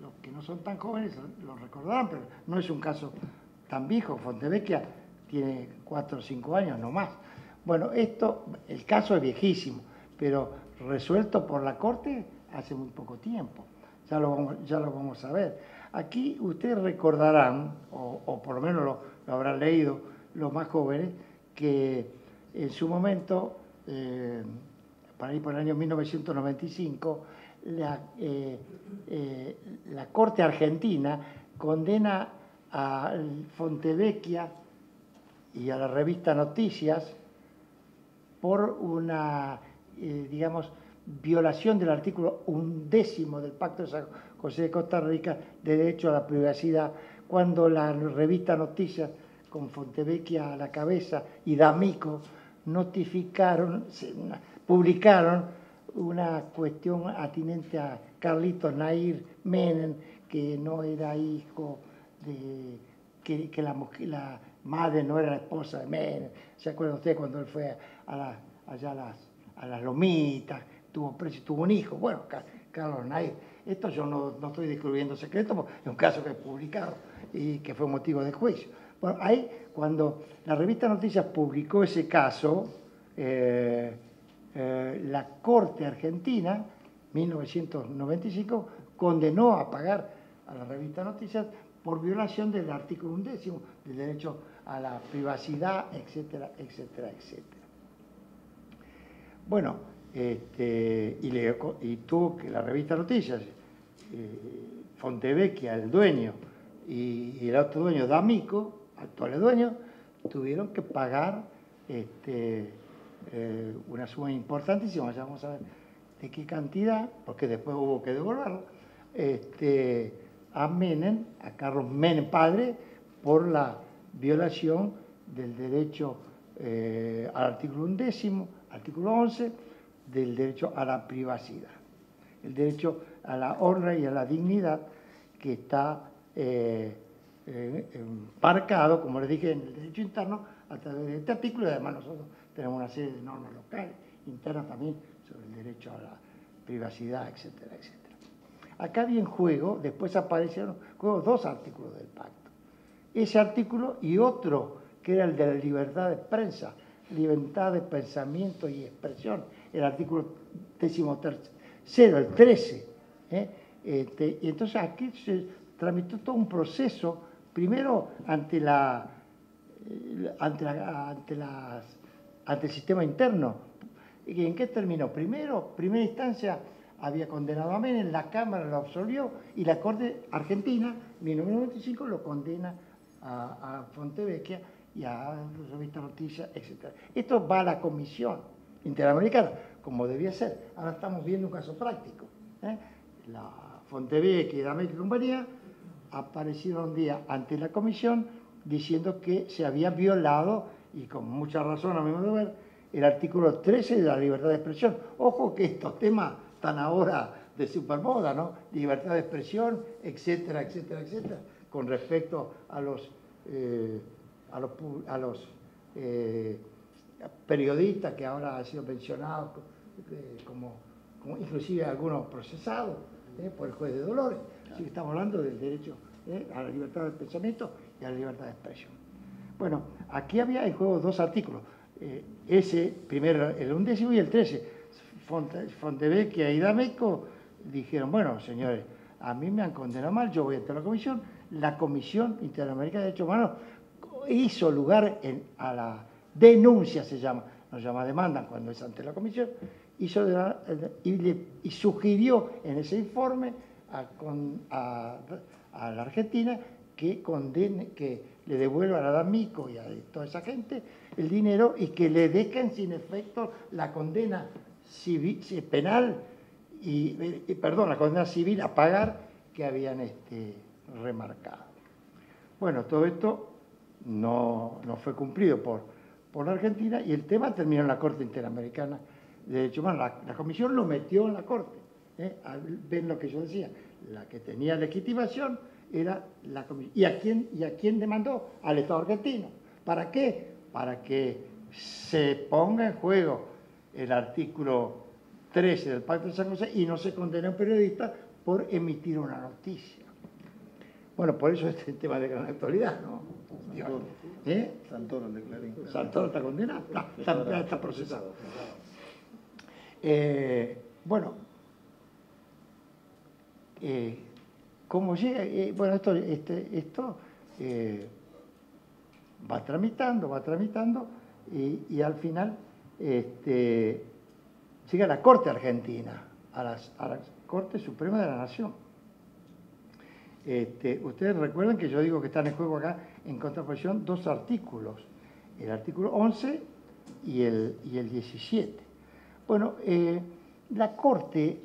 los que no son tan jóvenes, lo recordarán, pero no es un caso tan viejo. Fontevecchia tiene 4 o 5 años, no más. Bueno, el caso es viejísimo, pero resuelto por la Corte hace muy poco tiempo. Ya lo vamos a ver. Aquí ustedes recordarán, o por lo menos lo habrán leído los más jóvenes, que en su momento, para ir por el año 1995, la Corte Argentina condena a Fontevecchia y a la revista Noticias por una, digamos, violación del artículo 11 del Pacto de San José de Costa Rica de derecho a la privacidad, cuando la revista Noticias, con Fontevecchia a la cabeza y D'Amico, publicaron una cuestión atinente a Carlitos Nair Menem, que no era hijo de, que la madre no era la esposa de Menem. ¿Se acuerdan ustedes cuando él fue allá a las Lomitas, tuvo preso y tuvo un hijo? Bueno, Carlos Nair. Esto yo no estoy descubriendo secretos, porque es un caso que es publicado y que fue motivo de juicio. Bueno, ahí, cuando la revista Noticias publicó ese caso, la Corte Argentina, 1995, condenó a pagar a la revista Noticias por violación del artículo 11 del derecho a la privacidad, etcétera, etcétera, etcétera. Bueno, y tuvo que la revista Noticias, Fontevecchia, el dueño, y el otro dueño, D'Amico, actuales dueños, tuvieron que pagar una suma importantísima, ya vamos a ver de qué cantidad, porque después hubo que devolverlo, a Menem, a Carlos Menem padre, por la violación del derecho al artículo 11, artículo 11, del derecho a la privacidad, el derecho a la honra y a la dignidad, que está marcado, como les dije, en el derecho interno a través de este artículo, y además nosotros tenemos una serie de normas locales, internas también, sobre el derecho a la privacidad, etcétera, etcétera. Acá había en juego, después aparecieron en juego 2 artículos del pacto. Ese artículo y otro, que era el de la libertad de prensa, libertad de pensamiento y expresión, el artículo 13º, el 13. Y entonces aquí se tramitó todo un proceso, primero ante el sistema interno, ¿Y en qué terminó? Primera instancia había condenado a Menem, la Cámara lo absolvió y la Corte Argentina, en 1995, lo condena a Fontevecchia y a la revista Noticias, etc. Esto va a la Comisión Interamericana, como debía ser. Ahora estamos viendo un caso práctico. La Fontevecchia y D'Amico y compañía aparecieron un día ante la Comisión diciendo que se había violado, y con mucha razón a mi modo de ver, el artículo 13 de la libertad de expresión. Ojo que estos temas están ahora de supermoda, ¿no? Libertad de expresión, etcétera, etcétera, etcétera, con respecto a los periodistas que ahora han sido mencionados como inclusive algunos procesados por el juez de Dolores. Así que estamos hablando del derecho a la libertad de pensamiento y a la libertad de expresión. Bueno, aquí había en juego dos artículos. Ese, primero el 11º y el 13. Fontevecchia y D'Amico dijeron, bueno, señores, a mí me han condenado mal, yo voy ante la Comisión. La Comisión Interamericana de Derechos Humanos hizo lugar a la denuncia, se llama, no se llama demanda cuando es ante la Comisión, y sugirió en ese informe a la Argentina que condene, que le devuelvan a D'Amico y a toda esa gente el dinero y que le dejen sin efecto la condena civil, penal la condena civil a pagar que habían remarcado. Bueno, todo esto no fue cumplido por la Argentina y el tema terminó en la Corte Interamericana de Derechos Humanos. La Comisión lo metió en la Corte. Ven lo que yo decía, la que tenía legitimación era la Comisión. ¿Y a quién demandó? Al Estado argentino. ¿Para qué? Para que se ponga en juego el artículo 13 del Pacto de San José y no se condene a un periodista por emitir una noticia. Bueno, por eso este tema de gran actualidad, ¿no? Santoro, el de Clarín. Santoro está condenado, está procesado. Bueno, ¿cómo llega? Bueno, esto va tramitando y al final llega a la Corte Argentina, a la Corte Suprema de la Nación. Ustedes recuerdan que yo digo que están en juego acá en contraposición dos artículos, el artículo 11 y el 17. Bueno, la Corte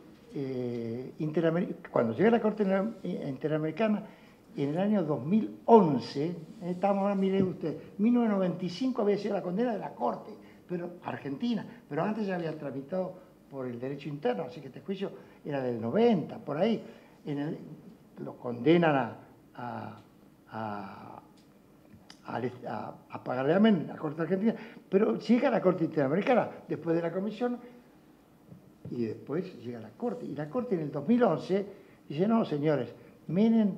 Interamericana, cuando llega la Corte Interamericana en el año 2011, estamos ahora, miren ustedes, 1995 había sido la condena de la Corte, pero Argentina, pero antes ya había tramitado por el derecho interno, así que este juicio era del 90, por ahí. Lo condenan a pagarle a Menem, la Corte Argentina, pero llega a la Corte Interamericana después de la Comisión y después llega a la Corte. Y la Corte en el 2011 dice, no, señores, Menem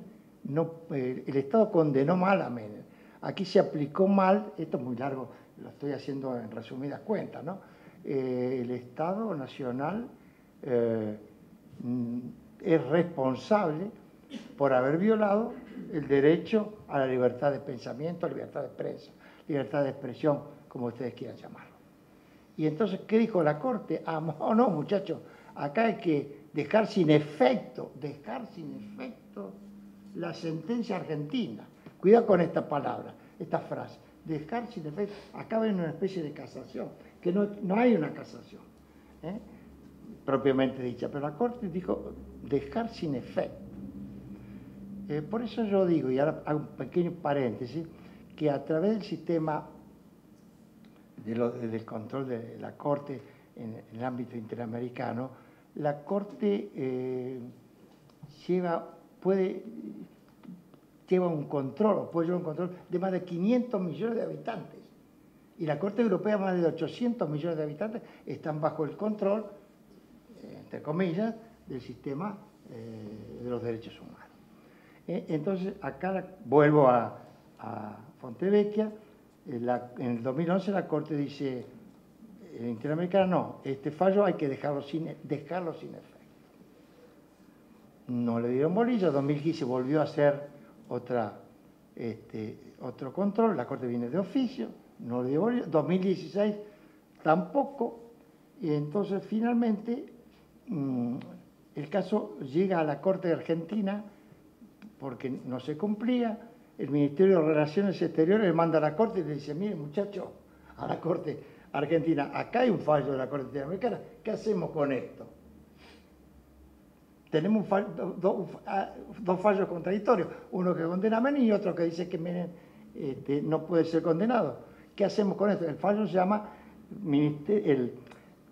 el Estado condenó mal a Menem. Aquí se aplicó mal, esto es muy largo, lo estoy haciendo en resumidas cuentas, ¿no? El Estado Nacional es responsable por haber violado el derecho a la libertad de pensamiento, libertad de prensa, libertad de expresión, como ustedes quieran llamarlo. Y entonces, ¿qué dijo la Corte? No, muchachos, acá hay que dejar sin efecto la sentencia argentina. Cuidado con esta palabra, esta frase, dejar sin efecto. Acá ven una especie de casación, que no hay una casación, propiamente dicha, pero la Corte dijo dejar sin efecto. Por eso yo digo, y ahora hago un pequeño paréntesis, que a través del sistema del control de la Corte en el ámbito interamericano, la Corte lleva un control, o puede llevar un control de más de 500 millones de habitantes. Y la Corte Europea, más de 800 millones de habitantes, están bajo el control, entre comillas, del sistema de los derechos humanos. Entonces, acá vuelvo a Fontevecchia. En el 2011 la Corte dice, Interamericana, no, este fallo hay que dejarlo sin efecto. No le dieron bolilla, 2015 volvió a hacer otro control, la Corte viene de oficio, no le dio bolilla, 2016 tampoco, Y entonces finalmente el caso llega a la Corte de Argentina porque no se cumplía. El Ministerio de Relaciones Exteriores le manda a la Corte y le dice, mire muchachos, a la Corte Argentina, acá hay un fallo de la Corte Interamericana, ¿qué hacemos con esto? Tenemos dos fallos contradictorios, uno que condena a Menem y otro que dice que Menem no puede ser condenado. ¿Qué hacemos con esto? El fallo se llama,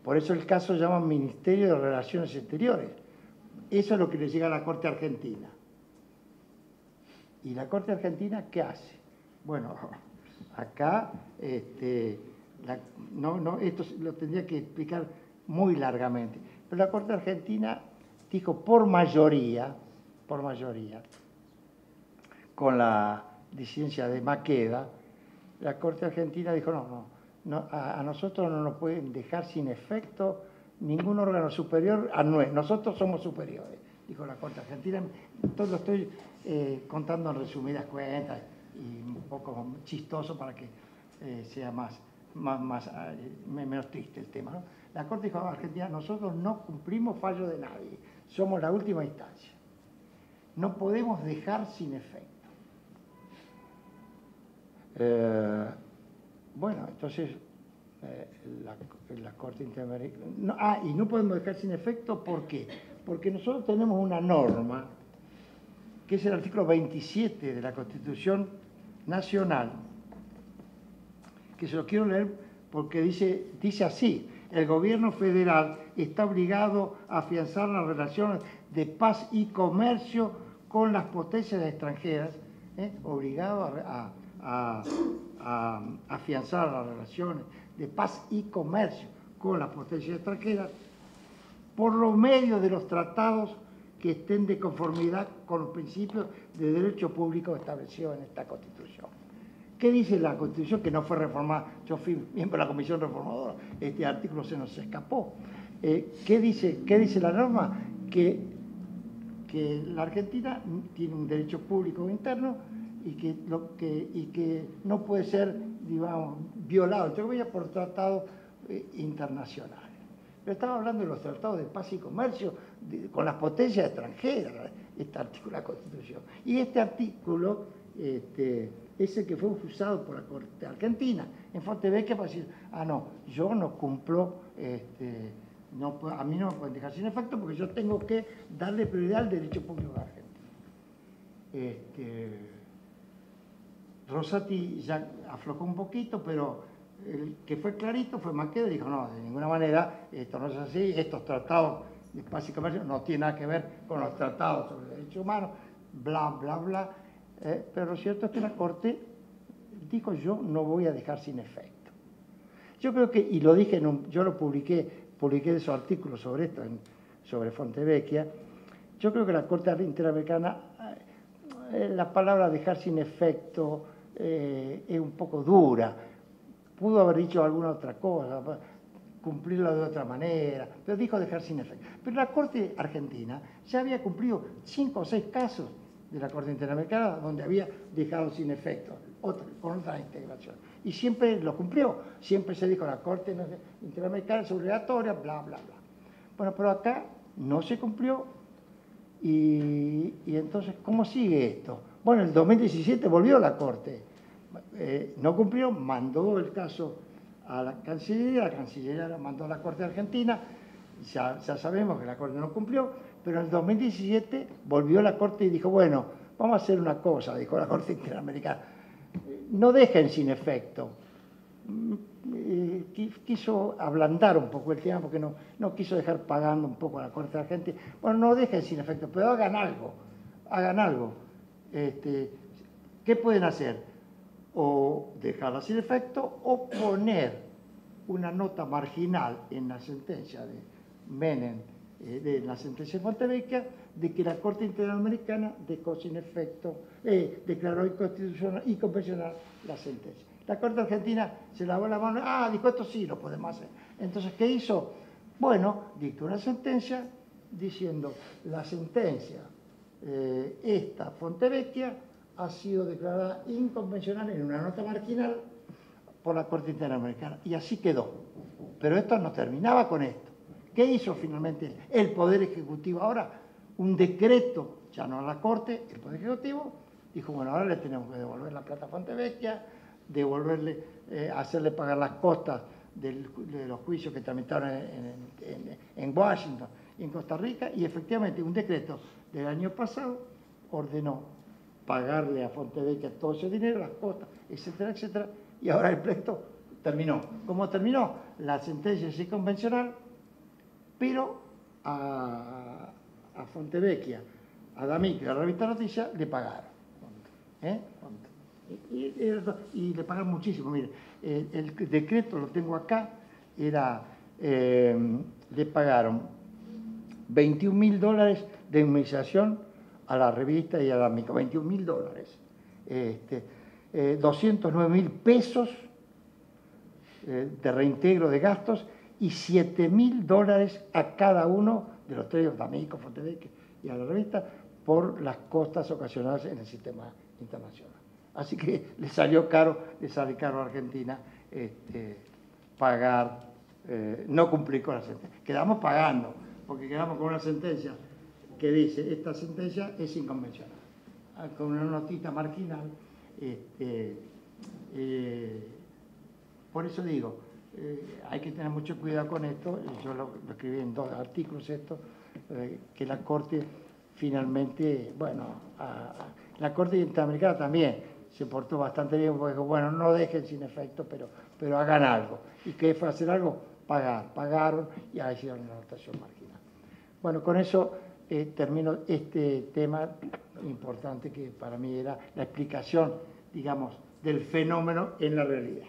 por eso el caso se llama Ministerio de Relaciones Exteriores. Eso es lo que le llega a la Corte Argentina. ¿Y la Corte Argentina qué hace? Bueno, acá, esto lo tendría que explicar muy largamente, pero la Corte Argentina dijo por mayoría, con la disidencia de Maqueda, la Corte Argentina dijo no, a nosotros no nos pueden dejar sin efecto ningún órgano superior a nosotros somos superiores, dijo la Corte Argentina. Todo lo estoy contando en resumidas cuentas y un poco chistoso para que sea menos triste el tema, ¿no? La Corte dijo a Argentina, nosotros no cumplimos fallo de nadie, somos la última instancia. No podemos dejar sin efecto. Bueno, entonces la Corte Interamericana... y no podemos dejar sin efecto, ¿por qué? Porque nosotros tenemos una norma, que es el artículo 27 de la Constitución Nacional, que se lo quiero leer porque dice así: el gobierno federal está obligado a afianzar las relaciones de paz y comercio con las potencias extranjeras, obligado a afianzar las relaciones de paz y comercio con las potencias extranjeras por los medios de los tratados que estén de conformidad con los principios de derecho público establecidos en esta Constitución. ¿Qué dice la Constitución? Que no fue reformada. Yo fui miembro de la Comisión Reformadora, este artículo se nos escapó. ¿Qué dice la norma? Que la Argentina tiene un derecho público interno y que no puede ser, digamos, violado, entre comillas, por tratados internacionales. Pero estaba hablando de los tratados de paz y comercio con las potencias extranjeras, este artículo de la Constitución. Y este artículo es el que fue usado por la Corte Argentina en Fontevecchia para decir, no, yo no cumplo, a mí no me pueden dejar sin efecto porque yo tengo que darle prioridad al derecho público de Argentina. Rosati ya aflojó un poquito, pero el que fue clarito fue Maqueda y dijo, no, de ninguna manera, esto no es así, estos tratados de paz y comercio no tienen nada que ver con los tratados sobre derechos humanos, bla, bla, bla. Pero lo cierto es que la Corte dijo, yo no voy a dejar sin efecto. Yo creo que, y lo dije, yo lo publiqué esos artículos sobre esto, sobre Fontevecchia, yo creo que la Corte Interamericana, la palabra dejar sin efecto es un poco dura. Pudo haber dicho alguna otra cosa, cumplirla de otra manera, pero dijo dejar sin efecto. Pero la Corte Argentina ya había cumplido 5 o 6 casos de la Corte Interamericana donde había dejado sin efecto, con otra integración. Y siempre lo cumplió, siempre se dijo la Corte Interamericana es obligatoria, bla, bla, bla. Bueno, pero acá no se cumplió y entonces, ¿cómo sigue esto? Bueno, en el 2017 volvió la Corte. No cumplió, mandó el caso a la Cancillería la mandó a la Corte Argentina, ya sabemos que la Corte no cumplió, pero en el 2017 volvió la Corte y dijo, bueno, vamos a hacer una cosa, dijo la Corte Interamericana, no dejen sin efecto. Quiso ablandar un poco el tema porque no quiso dejar pagando un poco a la Corte Argentina. Bueno, no dejen sin efecto, pero hagan algo. ¿Qué pueden hacer? O dejarla sin efecto o poner una nota marginal en la sentencia de Menem, de la sentencia de Fontevecchia, de que la Corte Interamericana dejó sin efecto, declaró inconstitucional y convencional la sentencia. La Corte Argentina se lavó la mano, dijo, esto sí lo podemos hacer. Entonces, ¿qué hizo? Bueno, dictó una sentencia diciendo, la sentencia, esta Fontevecchia, ha sido declarada inconvencional en una nota marginal por la Corte Interamericana. Y así quedó. Pero esto no terminaba con esto. ¿Qué hizo finalmente el Poder Ejecutivo? Ahora, un decreto, ya no a la Corte, el Poder Ejecutivo dijo, bueno, ahora le tenemos que devolver la plata a Fontevecchia, devolverle, hacerle pagar las costas de los juicios que tramitaron en Washington y en Costa Rica, y efectivamente un decreto del año pasado ordenó pagarle a Fontevecchia todo ese dinero, las costas, etcétera, etcétera, y ahora el pleito terminó. ¿Cómo terminó? La sentencia sí convencional, pero a Fontevecchia, a D'Amico y a la revista Noticias le pagaron. Y le pagaron muchísimo. Mire, el decreto lo tengo acá, le pagaron $21.000 de indemnización a la revista y a D'Amico, $21.000. 209.000 pesos de reintegro de gastos y $7.000 a cada uno de los tres, D'Amico, Fontevecchia y a la revista, por las costas ocasionadas en el sistema internacional. Así que le sale caro a Argentina pagar, no cumplir con la sentencia. Quedamos pagando, porque quedamos con una sentencia que dice, esta sentencia es inconvencional, con una notita marginal. Por eso digo, hay que tener mucho cuidado con esto. Yo lo escribí en 2 artículos esto, que la Corte finalmente, bueno, la Corte Interamericana también se portó bastante bien, porque dijo, bueno, no dejen sin efecto, pero hagan algo. ¿Y qué fue hacer algo? Pagaron y ahí hicieron una anotación marginal. Bueno, con eso termino este tema importante que para mí era la explicación, digamos, del fenómeno en la realidad.